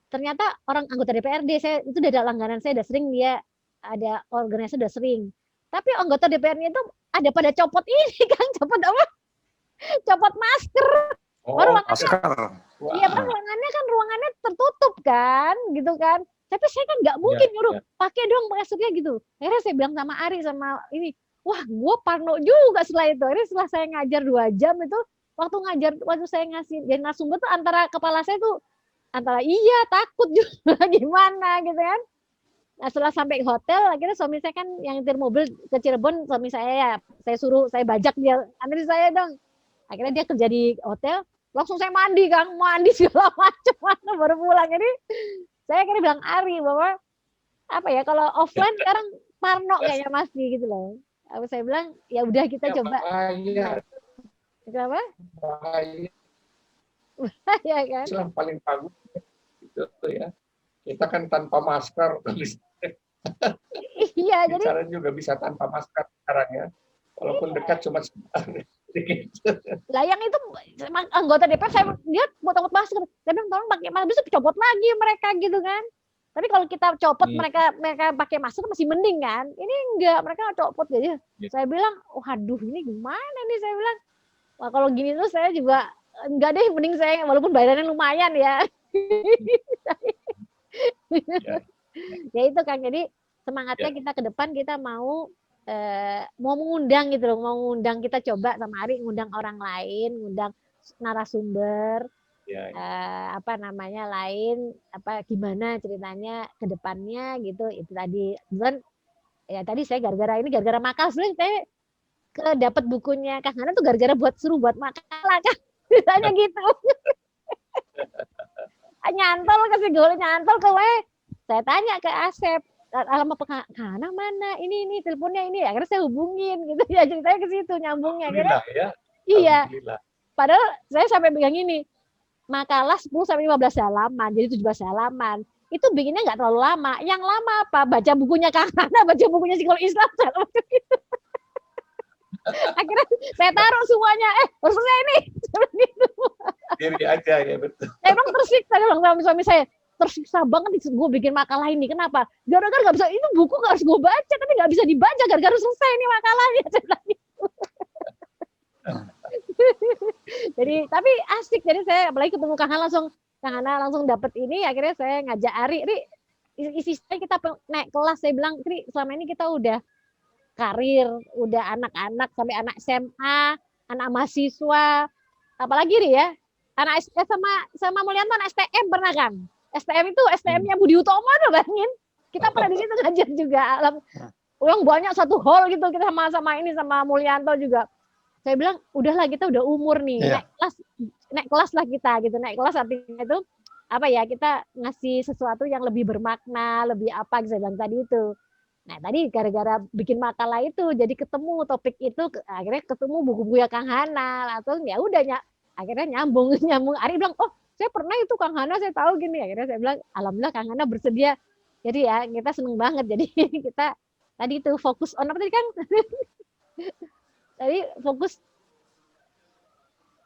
C: ternyata orang anggota DPRD saya itu udah ada langganan saya udah sering dia ada organisasi udah sering. Tapi anggota DPR-nya itu ada pada copot ini Kang, copot apa? Copot masker. Iya kan ruangannya tertutup kan, gitu kan. Tapi saya kan nggak mungkin nyuruh pakai dong maskernya gitu. Akhirnya saya bilang sama Ari sama ini, wah gue parno juga setelah itu. Akhirnya setelah saya ngajar 2 jam itu, waktu saya ngasih jadi narasumber tuh antara kepala saya tuh antara iya takut juga gimana gitu kan. Nah, setelah sampai hotel akhirnya suami saya kan yang nyetir mobil ke Cirebon, suami saya saya bajak dia antri saya dong. Akhirnya dia kerja di hotel. Langsung saya mandi Kang, segala macam baru pulang. Jadi saya akhirnya bilang Ari bahwa apa ya kalau offline sekarang parno kayaknya masih gitu loh. Saya bilang ya udah kita coba. Kenapa? Ya kan.
A: Yang paling bagus itu ya. Kita kan tanpa masker.
C: Iya, jadi
A: cara juga bisa tanpa masker sekarang ya. Walaupun dekat cuma sebentar.
C: Lah yang itu anggota DPR dia potong masker. Saya bilang tolong pakai masker, bisa copot lagi mereka gitu kan. Tapi kalau kita copot mereka pakai masker masih mending kan. Ini enggak, mereka copot jadi. Saya bilang, "Waduh, ini gimana nih?" Saya bilang, "Wah, kalau gini tuh saya juga enggak deh, mending saya walaupun bayarannya lumayan ya." Ya itu kan. Jadi semangatnya kita ke depan kita mau mengundang gitu loh, kita coba sama Ari ngundang orang lain, ngundang narasumber, apa namanya lain, apa gimana ceritanya ke depannya gitu. Itu tadi, dan ya tadi saya gara-gara makal sebenarnya saya dapat bukunya Kang Hana tuh gara-gara suruh buat makalah kan, misalnya gitu. nyantol ke saya tanya ke Asep, alamat Hana mana ini teleponnya ini, akhirnya saya hubungin gitu ya, ceritanya ke situ nyambungnya akhirnya. Iya, padahal saya sampai pegang ini makalah 10-15 halaman, jadi 17 halaman itu bikinnya nggak terlalu lama. Yang lama apa, baca bukunya Kang Hana, baca bukunya psikologi Islam gitu. Akhirnya saya taruh semuanya, harusnya ini gitu.
A: Diri aja ya betul.
C: Emang tersiksa sama suami saya. Tersiksa banget gue bikin makalah ini. Kenapa? Gara-gara nggak bisa, itu buku nggak harus gue baca, tapi nggak bisa dibaca gara-gara selesai ini makalahnya. Jadi tapi asik. Jadi saya apalagi ketemu Kang Hana langsung dapet ini. Akhirnya saya ngajak Ari, isi kita naik kelas. Saya bilang, Ri, selama ini kita udah karir, udah anak-anak sampai anak SMA, anak mahasiswa, apalagi nih ya, anak sama Mulyanto anak STM pernah kan? STM itu STM-nya Budi Utomo tuh bayangin. Kita pernah di situ ngajar juga. Uang banyak satu hall gitu kita sama ini sama Mulyanto juga. Saya bilang udahlah kita udah umur nih, naik kelas lah kita gitu. Naik kelas artinya itu apa ya, kita ngasih sesuatu yang lebih bermakna, lebih apa saya bilang tadi itu. Nah tadi gara-gara bikin makalah itu jadi ketemu topik itu, akhirnya ketemu buku-buku ya Kang Hana, atau ya udah akhirnya nyambung. Ari bilang, oh saya pernah itu Kang Hana, saya tahu gini. Akhirnya saya bilang, alhamdulillah Kang Hana bersedia. Jadi ya kita seneng banget. Jadi kita tadi itu fokus on apa tadi Kang? Tadi fokus.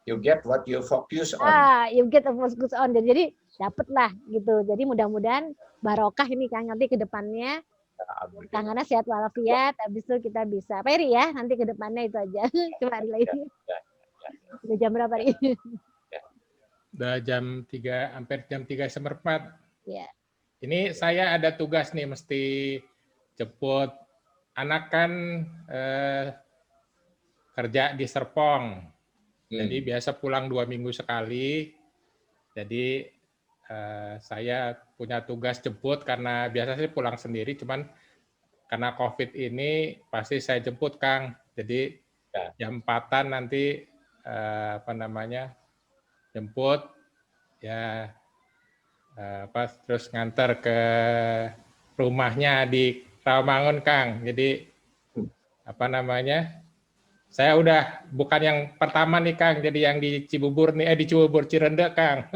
A: You get what you focus on.
C: You get a focus on. Jadi dapet lah gitu. Jadi mudah-mudahan barokah ini Kang nanti ke depannya. Kang Hana sehat walafiat, habis itu kita bisa. Pak Eri ya, nanti ke depannya itu aja. Coba hari lagi. Udah jam berapa nih?
B: Udah jam 3, hampir jam 3:04.
C: Ya.
B: Ini saya ada tugas nih, mesti jemput anak kan kerja di Serpong. Jadi biasa pulang 2 minggu sekali. Jadi saya punya tugas jemput karena biasa sih pulang sendiri, cuman karena COVID ini pasti saya jemput Kang. Jadi jam 4-an nanti jemput ya terus nganter ke rumahnya di Rawamangun Kang. Jadi saya udah bukan yang pertama nih Kang, jadi yang di Cibubur nih, di Cibubur Cirende Kang.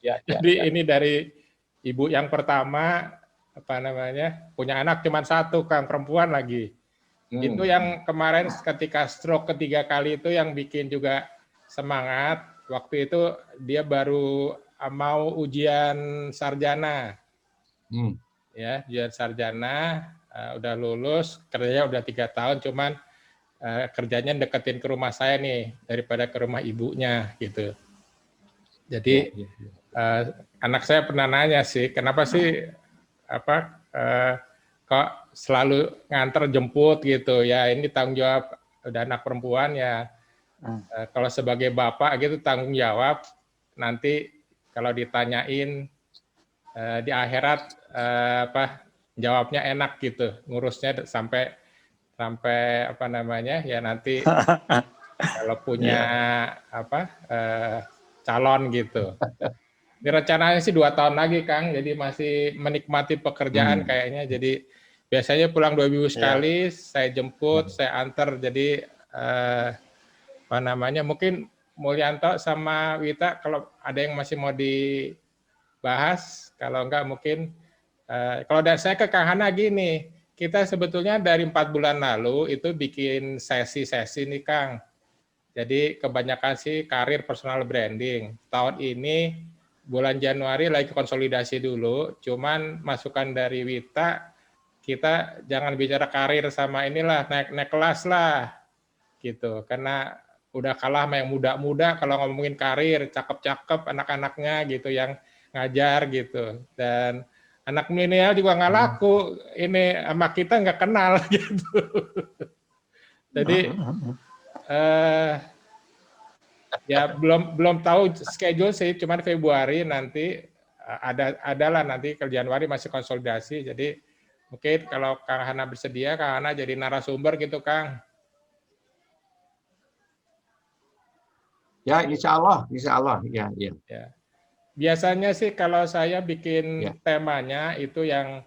B: Jadi ini dari ibu yang pertama punya anak cuma 1 Kang, perempuan lagi. Itu yang kemarin ketika stroke ketiga kali itu yang bikin juga semangat. Waktu itu dia baru mau ujian sarjana. Ya, ujian sarjana udah lulus, kerjanya udah 3 tahun, cuman kerjanya deketin ke rumah saya nih daripada ke rumah ibunya gitu. Jadi anak saya pernah nanya sih, kenapa sih kok selalu nganter jemput gitu ya? Ini tanggung jawab, udah anak perempuan ya. Kalau sebagai bapak gitu tanggung jawab. Nanti kalau ditanyain di akhirat jawabnya enak gitu, ngurusnya sampai ya nanti kalau punya calon gitu. Ini rencananya sih 2 tahun lagi Kang, jadi masih menikmati pekerjaan kayaknya. Jadi biasanya pulang 2 minggu sekali, saya jemput, saya antar. Jadi mungkin Mulyanto sama Wita kalau ada yang masih mau dibahas, kalau enggak mungkin kalau saya ke Kang Hana gini, kita sebetulnya dari 4 bulan lalu itu bikin sesi-sesi nih Kang. Jadi kebanyakan sih karir personal branding. Tahun ini bulan Januari lagi konsolidasi dulu, cuman masukan dari Wita, kita jangan bicara karir sama inilah, naik kelas lah gitu. Karena udah kalah sama yang muda-muda kalau ngomongin karir, cakep-cakep anak-anaknya gitu yang ngajar gitu. Dan anak milenial juga nggak laku, ini sama kita nggak kenal gitu. Jadi ya belum tahu schedule sih, cuman Februari nanti adalah nanti ke Januari masih konsolidasi. Jadi mungkin kalau Kang Hana bersedia, Kang Hana jadi narasumber gitu Kang.
A: Ya, insya Allah ya.
B: Biasanya sih kalau saya bikin temanya itu yang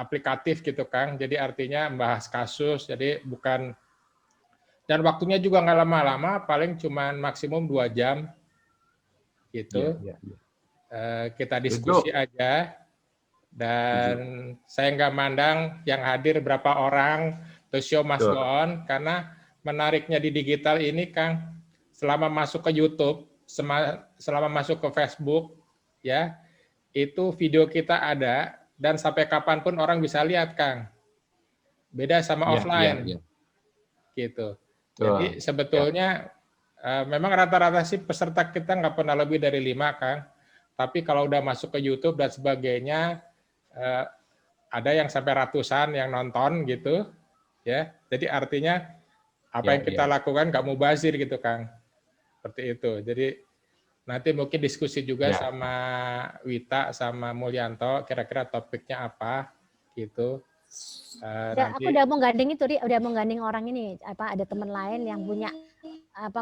B: aplikatif gitu Kang. Jadi artinya membahas kasus, jadi bukan, dan waktunya juga nggak lama-lama, paling cuma maksimum 2 jam gitu. Kita diskusi aja, dan saya nggak mandang yang hadir berapa orang, the show must go on, karena menariknya di digital ini Kang, selama masuk ke YouTube, selama masuk ke Facebook, ya itu video kita ada, dan sampai kapanpun orang bisa lihat Kang. Beda sama offline, gitu. Jadi sebetulnya memang rata-rata sih peserta kita nggak pernah lebih dari 5 Kang. Tapi kalau udah masuk ke YouTube dan sebagainya, ada yang sampai ratusan yang nonton gitu. ya. Jadi artinya apa yang kita lakukan nggak mubazir gitu, Kang. Seperti itu. Jadi nanti mungkin diskusi juga sama Wita sama Mulyanto, kira-kira topiknya apa gitu.
C: Aku udah mau gandeng itu, Ri, udah mau gandeng orang ini, ada teman lain yang punya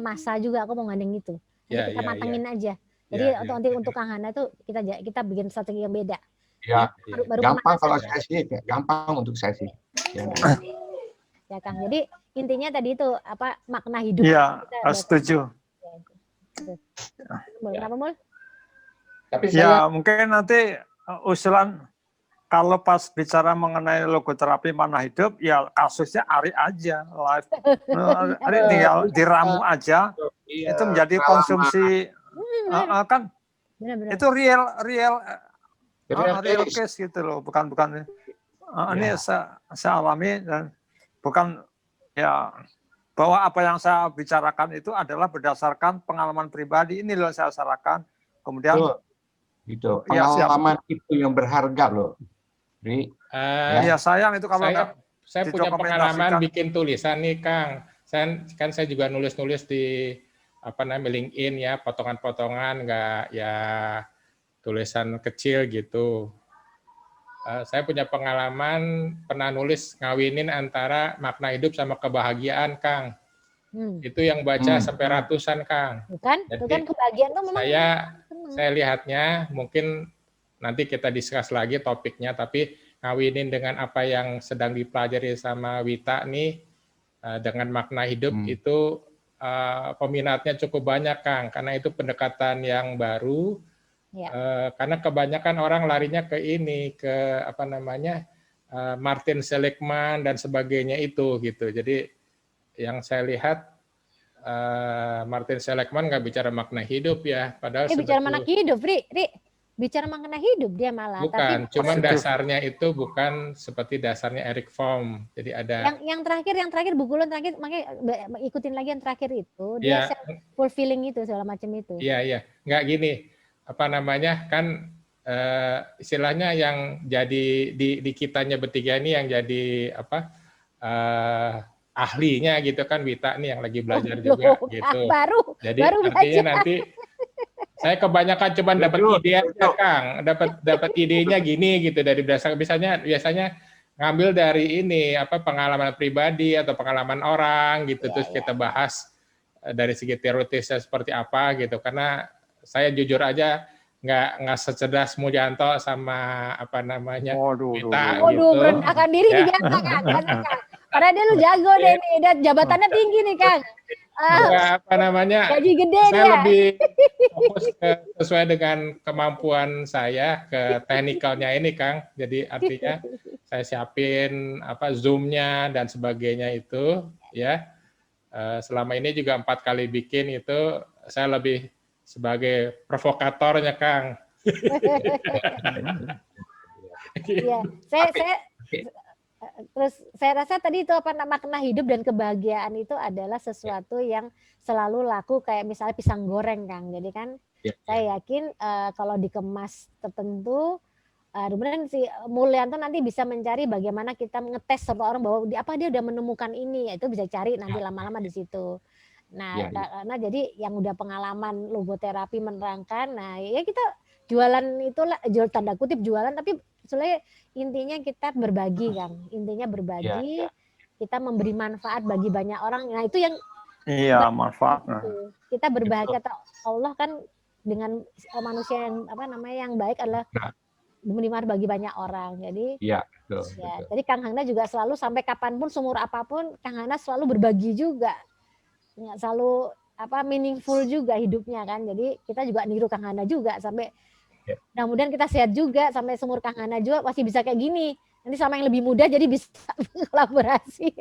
C: masa juga, aku mau gandeng itu. Nanti kita matengin aja. Jadi nanti untuk Kang Hana tuh kita bikin strategi yang beda.
A: Ya, gampang kalau saya sih, gampang untuk saya sih.
C: Ya Kang, jadi intinya tadi itu makna hidup.
E: Iya, setuju.
C: Kenapa, Mul?
A: Tapi
E: ya mungkin nanti usulan kalau pas bicara mengenai logoterapi makna hidup, ya kasusnya Ari aja live. Ari tinggal diramu aja. Itu menjadi konsumsi kan.
C: Benar.
E: Itu real case gitu loh, bukan ini saya alami dan bukan ya bahwa apa yang saya bicarakan itu adalah berdasarkan pengalaman pribadi. Ini loh saya sarankan. Kemudian
A: itu pengalaman itu yang berharga loh.
E: Ya sayang itu kalau
B: saya punya pengalaman bikin tulisan nih, Kang. Saya juga nulis di LinkedIn ya, potongan-potongan, nggak ya tulisan kecil gitu. Saya punya pengalaman pernah nulis ngawinin antara makna hidup sama kebahagiaan, Kang. Itu yang baca sampai ratusan, Kang.
C: Bukan kebahagiaan tuh memang.
B: Saya lihatnya mungkin nanti kita discuss lagi topiknya, tapi ngawinin dengan apa yang sedang dipelajari sama Wita nih dengan makna hidup itu peminatnya cukup banyak, Kang, karena itu pendekatan yang baru. Karena kebanyakan orang larinya ke Martin Seligman dan sebagainya itu gitu. Jadi yang saya lihat Martin Seligman nggak bicara makna hidup ya, padahal
C: bicara makna hidup, Ri. Bicara makna hidup dia malah.
B: Bukan, cuman dasarnya itu bukan seperti dasarnya Eric Fromm. Jadi ada
C: yang terakhir buku lo terakhir, makanya ikutin lagi yang terakhir itu dia fulfilling itu segala macam itu.
B: Iya, nggak gini. Kan istilahnya yang jadi di kitanya bertiga ini yang jadi ahlinya gitu kan, Wita nih yang lagi belajar juga gitu. Jadi artinya nanti saya kebanyakan cuma dapat ide aja, Kang, dapat idenya gini gitu dari biasanya ngambil dari pengalaman pribadi atau pengalaman orang gitu, terus kita bahas dari segi teoritisnya seperti apa gitu, karena saya jujur aja nggak secerdas Mulyanto sama Wita gitu.
C: Merendahkan diri dibiasakan. Karena dia lu jago deh nih, dan jabatannya tinggi nih, Kang. Gaji gede
B: saya
C: dia.
B: lebih fokus sesuai dengan kemampuan saya ke teknikalnya ini, Kang. Jadi artinya saya siapin Zoom-nya dan sebagainya itu ya. Selama ini juga 4 kali bikin itu saya lebih sebagai provokatornya, Kang.
C: Iya, saya rasa tadi itu makna hidup dan kebahagiaan itu adalah sesuatu yang selalu laku, kayak misalnya pisang goreng, Kang. Jadi kan saya yakin kalau dikemas tertentu, kemudian si Mulyanto nanti bisa mencari bagaimana kita ngetes seseorang bahwa dia udah menemukan ini, itu bisa cari nanti lama-lama di situ. Nah, karena jadi yang udah pengalaman logoterapi menerangkan, nah ya kita jualan itulah, jual tanda kutip jualan, tapi sebenarnya intinya kita berbagi, Kang. Intinya berbagi, kita memberi manfaat bagi banyak orang. Nah itu yang
E: manfaat.
C: Kita berbagi, kata Allah kan dengan manusia yang yang baik adalah memberi manfaat bagi banyak orang. Jadi betul. Jadi Kang Hana juga selalu sampai kapanpun, seumur apapun, Kang Hana selalu berbagi juga. Nggak selalu meaningful juga hidupnya kan. Jadi kita juga niru Kang Hana juga sampai mudah-mudahan kita sehat juga sampai seumur Kang Hana juga masih bisa kayak gini. Nanti sama yang lebih muda jadi bisa kolaborasi.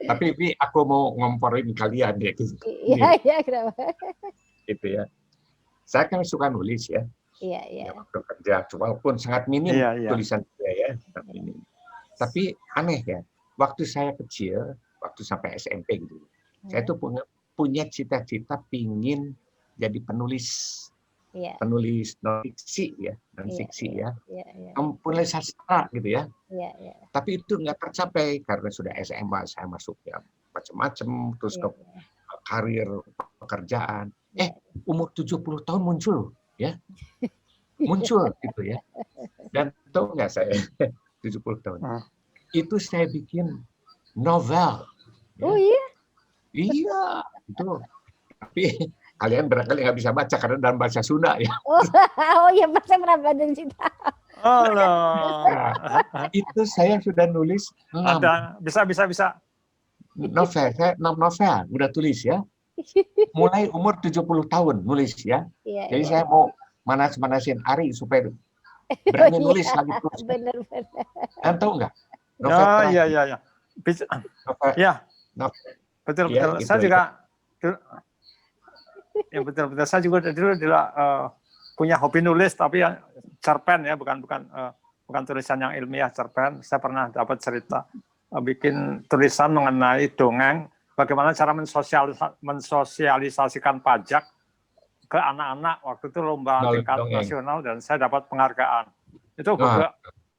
A: Tapi aku mau ngomporin kalian deh.
C: Iya, kenapa?
A: Gitu ya. Saya kan suka nulis ya.
C: Iya.
A: Waktu kerja, walaupun sangat minim tulisan saya ya. Tapi aneh ya. Waktu saya kecil, waktu sampai SMP gitu, saya tuh punya cita-cita pingin jadi penulis.
C: Iya.
A: penulis non fiksi ya, penulis sastra gitu ya.
C: Iya.
A: Tapi itu nggak tercapai karena sudah SMA saya masuk ya macam-macam, terus ke karir pekerjaan. Umur 70 tahun muncul ya. Muncul gitu ya. Dan tahu nggak saya 70 tahun. Itu saya bikin novel. Ya.
C: Oh iya?
A: Iya, itu. Tapi kalian barangkali nggak bisa baca karena dalam bahasa Sunda ya.
C: Oh iya, Pak, saya pernah baca cerita.
A: Itu saya sudah nulis.
E: Ada, bisa.
A: Novel, saya 6 novel udah tulis ya. Mulai umur 70 tahun nulis ya. Jadi saya mau manas-manasin Ari supaya berani nulis lagi terus.
C: Bener.
A: Kalian tahu nggak? Novel
E: Iya. Betul.
A: Ya,
E: Saya
A: itu.
E: juga betul. Saya juga dulu punya hobi nulis, tapi ya cerpen ya, bukan tulisan yang ilmiah, cerpen. Saya pernah dapat cerita bikin tulisan mengenai dongeng, bagaimana cara mensosialisasikan pajak ke anak-anak. Waktu itu lomba tingkat nasional dan saya dapat penghargaan. Itu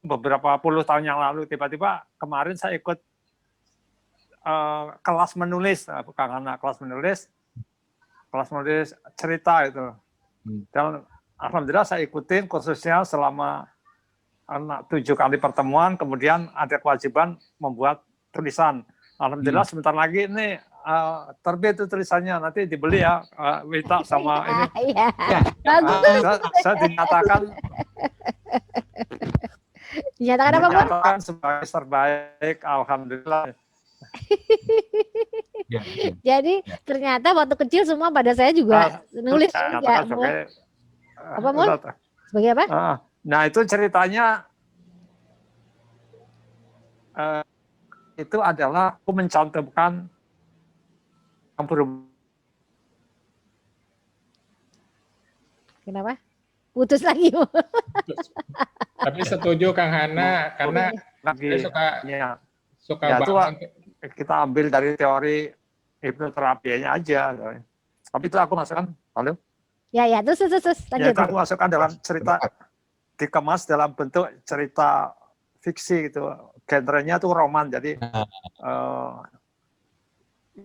E: beberapa puluh tahun yang lalu. Tiba-tiba kemarin saya ikut kelas menulis, bukan anak kelas menulis cerita itu. Dan alhamdulillah saya ikutin kursusnya selama 7 kali pertemuan, kemudian ada kewajiban membuat tulisan. Alhamdulillah sebentar lagi ini terbit itu tulisannya, nanti dibeli ya, Wita sama ini. Saya dinyatakan
C: apa, Bang?
E: Dinyatakan sebagai terbaik, alhamdulillah.
C: Jadi ternyata waktu kecil semua pada saya juga nulis juga. Apa, Mul? Sebagai apa?
E: Nah, itu ceritanya itu adalah aku mencantumkan
C: Kenapa? Putus lagi.
B: Tapi setuju Kang Hana karena saya suka banget.
E: Kita ambil dari teori hipnoterapinya aja. Tapi itu aku masukkan, halo?
C: Ya, terus lanjut.
E: Ya, itu aku masukkan dalam cerita, dikemas dalam bentuk cerita fiksi gitu. Genrenya tuh roman, jadi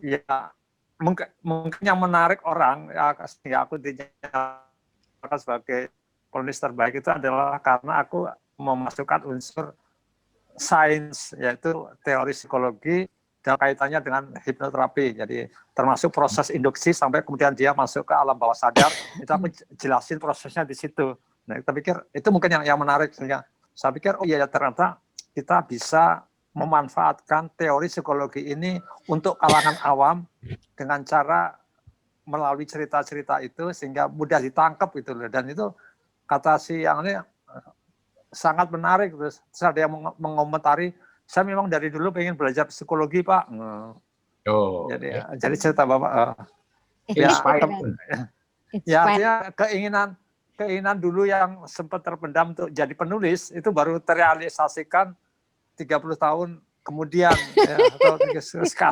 E: ya mungkin yang menarik orang, ya aku dinyatakan sebagai penulis terbaik itu adalah karena aku memasukkan unsur sains, yaitu teori psikologi, dan kaitannya dengan hipnoterapi. Jadi termasuk proses induksi sampai kemudian dia masuk ke alam bawah sadar, itu aku jelasin prosesnya di situ. Nah, kita pikir itu mungkin yang menarik. Saya pikir, oh iya ternyata kita bisa memanfaatkan teori psikologi ini untuk kalangan awam dengan cara melalui cerita-cerita itu sehingga mudah ditangkap gitu loh. Dan itu kata si yang ini sangat menarik. Terus ada yang mengomentari, saya memang dari dulu pengen belajar psikologi, Pak. Jadi cerita Bapak. Artinya keinginan dulu yang sempat terpendam untuk jadi penulis itu baru terrealisasikan 30 tahun kemudian. Atau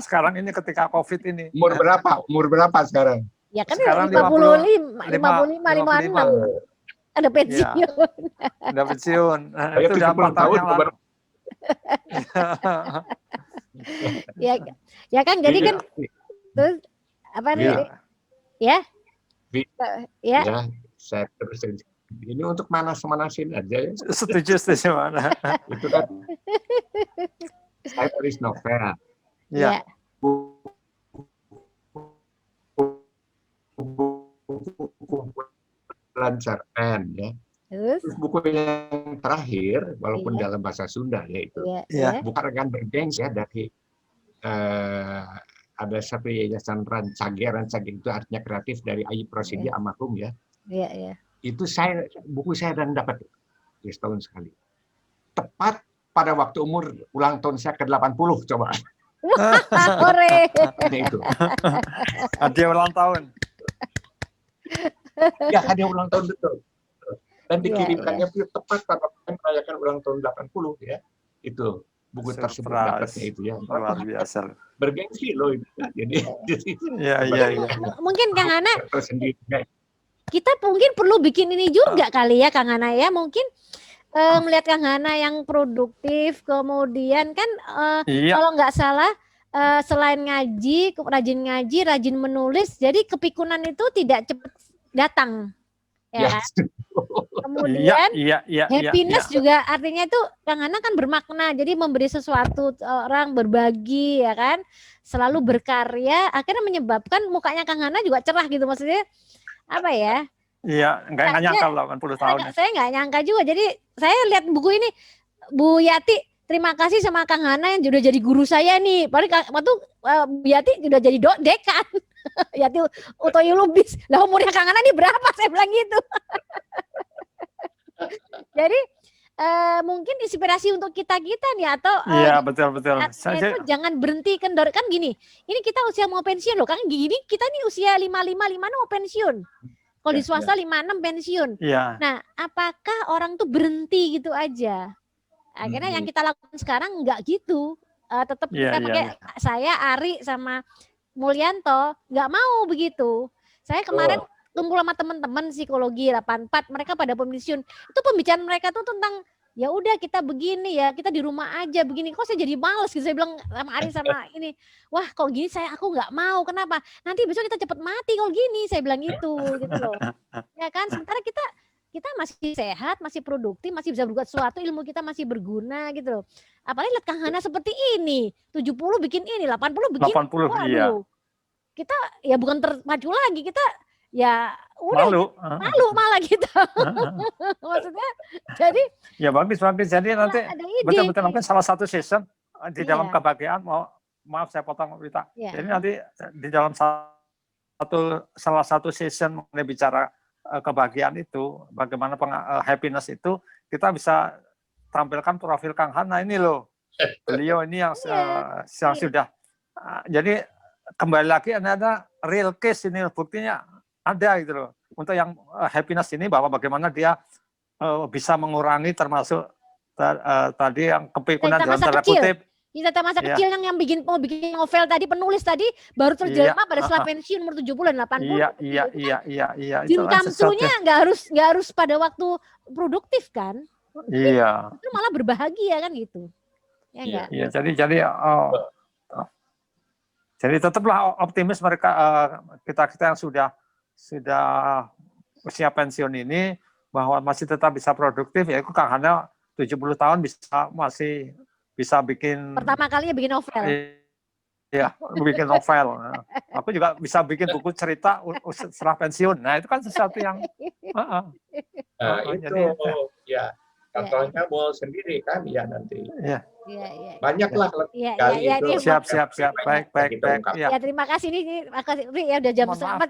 E: sekarang ini ketika COVID ini.
A: Umur berapa sekarang?
C: Ya kan sekarang 55, 56. Ada pensiun.
E: Ya, ada pensiun. Itu udah 4 tahun yang lalu.
C: ya kan, jadi kan terus apa nih? Ya.
A: Saya terus ini untuk manas-manasin aja ya.
E: Setuju mana.
A: Itu kan saya tulis novel.
E: Ya.
A: Cerpen ya. Terus buku yang terakhir, walaupun dalam bahasa Sunda yaitu bukan rekan bergengsi ya, dari ada satu yayasan Rancage itu artinya kreatif dari Ayi Prosidi almarhum ya. Itu buku saya dan dapat setahun sekali. Tepat pada waktu umur ulang tahun saya ke-80 coba.
C: Hore.
A: Itu.
E: Hadiah ulang tahun.
A: Ya, hadiah ulang tahun betul. Dan dikirimkannya tepat pada merayakan ulang tahun 80 ya. Itu buku tersebut dapatnya itu ya.
E: Luar biasa.
A: Bergengsi loh itu. Jadi
E: iya.
C: Mungkin Kang Hana kita mungkin perlu bikin ini juga kali ya Kang Hana ya, mungkin melihat Kang Hana yang produktif, kemudian kan kalau nggak salah selain ngaji, rajin menulis, jadi kepikunan itu tidak cepat datang, ya kan? Kemudian happiness juga artinya itu Kang Hana kan bermakna, jadi memberi sesuatu orang, berbagi ya kan, selalu berkarya, akhirnya menyebabkan mukanya Kang Hana juga cerah gitu, maksudnya apa ya?
E: Iya, nggak nyangka 80 tahun.
C: Saya nggak nyangka juga, jadi saya lihat buku ini, Bu Yati, terima kasih sama Kang Hana yang sudah jadi guru saya nih. Padahal waktu Bu Yati sudah jadi dekan. Yati Utoyo Lubis. Lah umurnya Kang Hana ini berapa? Saya bilang gitu. Jadi mungkin inspirasi untuk kita-kita nih, atau
E: iya betul.
C: Itu jangan berhenti kendor, kan gini. Ini kita usia mau pensiun loh, kan gini kita nih usia 55 mau pensiun. Kalau di swasta 56 pensiun.
E: Iya.
C: Nah, apakah orang tuh berhenti gitu aja? Akhirnya yang kita lakukan sekarang enggak gitu. Tetap kita pakai saya, Ari sama Mulyanto nggak mau begitu. Saya kemarin kumpul sama teman-teman psikologi 84, mereka pada pensiun. Itu pembicaraan mereka tuh tentang ya udah kita begini ya, kita di rumah aja begini. Kok saya jadi males gitu, saya bilang sama Ari sama ini. Wah, kok gini aku nggak mau. Kenapa? Nanti besok kita cepet mati kalau gini, saya bilang gitu loh. Ya kan, sementara kita masih sehat, masih produktif, masih bisa berbuat sesuatu, ilmu kita masih berguna gitu loh. Apalagi lihat Kang Hana seperti ini, 70 bikin ini, 80 bikin
E: 80,
C: waduh.
E: iya.
C: Kita ya bukan termaju lagi, kita ya udah malu malah kita. Maksudnya jadi
E: ya bagus. Jadi nanti betul-betul mungkin salah satu season di dalam kebahagiaan, maaf saya potong Rita. Jadi nanti di dalam salah satu season mengenai bicara kebahagiaan itu, bagaimana happiness itu, kita bisa tampilkan profil Kang Hana ini loh. Beliau ini yang sudah jadi kembali lagi ada real case ini, buktinya ada gitu loh. Untuk yang happiness ini, bahwa bagaimana dia bisa mengurangi termasuk tadi yang kepikunan dalam tanda kutip.
C: Kita masa kecil yang bikin novel tadi, penulis tadi baru terjelma pada setelah pensiun umur 70 dan 80.
E: Iya.
C: Income-nya nggak harus pada waktu produktif kan?
E: Iya.
C: Itu malah berbahagia kan gitu. Ya enggak?
E: Iya, jadi tetaplah optimis mereka, kita yang sudah usia pensiun ini, bahwa masih tetap bisa produktif. Ya itu Kang Hana 70 tahun masih bisa bikin,
C: pertama kalinya bikin novel.
E: Iya, bikin novel. Aku juga bisa bikin buku cerita setelah pensiun. Nah, itu kan sesuatu yang
A: itu ya contohnya mau sendiri kan ya nanti.
C: Iya.
A: Banyaklah kali itu.
E: Siap. Baik.
C: Ya, terima kasih ini makasih ya, udah jam 4,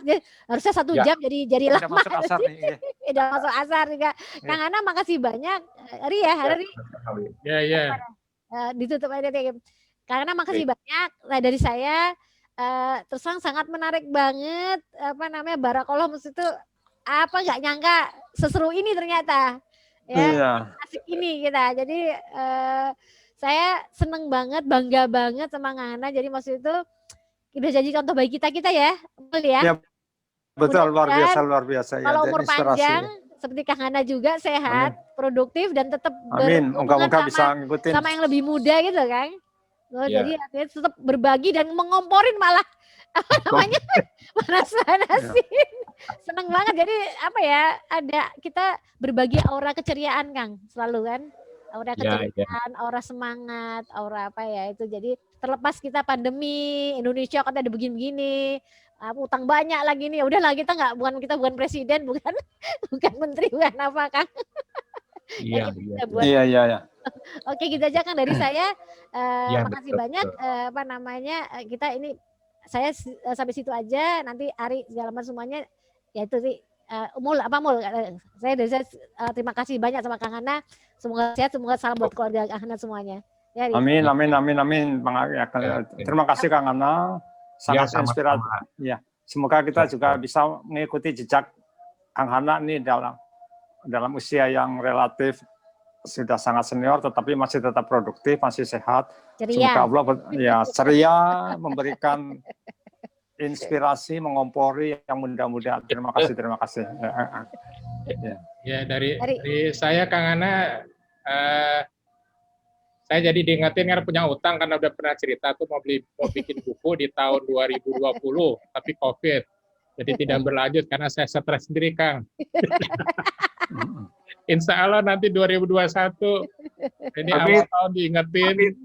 C: harusnya 1 jam jadi lama.
E: Masuk asar nih.
C: Udah masuk asar juga. Kang Hana makasih banyak. Ri ya, Ri.
B: Iya.
C: Ditutup aja deh. Karena makasih banyak. Nah, dari saya terus sangat menarik banget, Barakallah, maksud itu nggak nyangka seseru ini ternyata. Ya, asik ini kita. Jadi saya seneng banget, bangga banget sama Kang Hana. Jadi maksud itu udah jadi contoh bagi kita ya, betul ya? Ya,
E: betul, luar biasa.
C: Kalau umur panjang seperti Kang Hana juga sehat, produktif, dan tetap
E: moga-moga bisa ngikutin
C: sama yang lebih muda gitu kan. Jadi artinya tetap berbagi dan mengomporin malah panas-panasin. Seneng banget. Jadi ada kita berbagi aura keceriaan, Kang, selalu kan. Aura keceriaan, aura semangat, aura itu. Jadi terlepas kita pandemi, Indonesia kan ada begini-begini, utang banyak lagi nih. Udahlah, kita bukan presiden, bukan menteri, bukan apa, Kang.
E: Iya.
C: Oke, gitu aja Kang dari saya. Makasih banyak. Kita ini saya sampai situ aja. Nanti Ari segala macam semuanya ya itu sih. Mul. Saya terima kasih banyak sama Kang Hana. Semoga sehat, semoga salam buat keluarga Kang Hana semuanya. Ya,
E: amin. Terima kasih Kang Hana. Sangat inspiratif. Ya, semoga kita juga bisa mengikuti jejak Kang Hana ini dalam usia yang relatif sudah sangat senior, tetapi masih tetap produktif, masih sehat.
C: Ceria.
E: Semoga Allah ceria, memberikan inspirasi, mengompori yang mudah-mudahan. Terima kasih, terima kasih.
B: Ya, dari saya Kang Ana, saya jadi diingetin karena punya utang karena udah pernah cerita tuh mau bikin buku di tahun 2020, tapi COVID. Jadi tidak berlanjut karena saya stres sendiri, Kang. Insya Allah nanti 2021 ini awal tahun diingetin.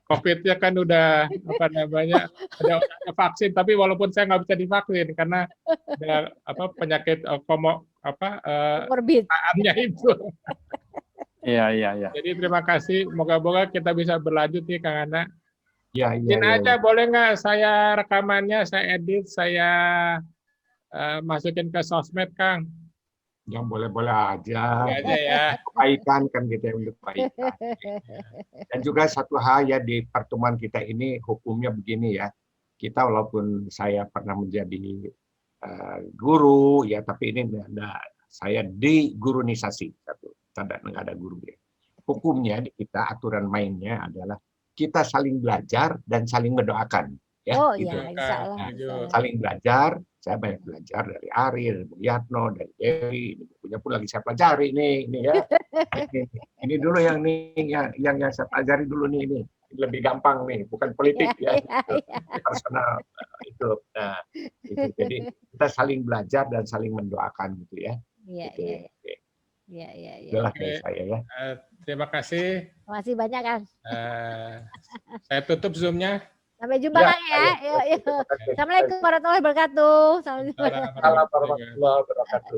B: COVID-nya kan udah apa namanya ada vaksin, tapi walaupun saya nggak bisa divaksin karena ada penyakit komorbidnya itu.
E: Iya.
B: Jadi terima kasih, moga-moga kita bisa berlanjut nih Kang Ana.
A: Iya.
B: Aja boleh nggak saya rekamannya, saya edit, saya masukin ke sosmed, Kang?
A: Yang boleh-boleh aja.
B: Ya.
A: Kebaikan kan gitu ya, untuk kebaikan. Dan juga satu hal ya di pertemuan kita ini hukumnya begini ya. Kita walaupun saya pernah menjadi guru ya, tapi ini ada saya digurunisasi satu. Nggak ada guru ya. Hukumnya di kita aturan mainnya adalah kita saling belajar dan saling mendoakan. Ya, gitu.
C: Ya, insya Allah.
A: Saling belajar. Saya banyak belajar dari Ari, dari Bu Yatno, dari Dewi. Bukunya pun lagi saya pelajari ini ya. Ini dulu yang saya pelajari dulu nih ini. Lebih gampang nih, bukan politik ya. Personal itu. Nah, itu. Jadi kita saling belajar dan saling mendoakan gitu ya.
C: Iya.
A: Itulah dari saya ya.
B: Terima kasih.
C: Terima kasih banyak, Kang.
B: Saya tutup Zoom-nya.
C: Sampai jumpa Kang ya. Yuk. Assalamualaikum warahmatullahi wabarakatuh.
A: Assalamualaikum warahmatullahi wabarakatuh.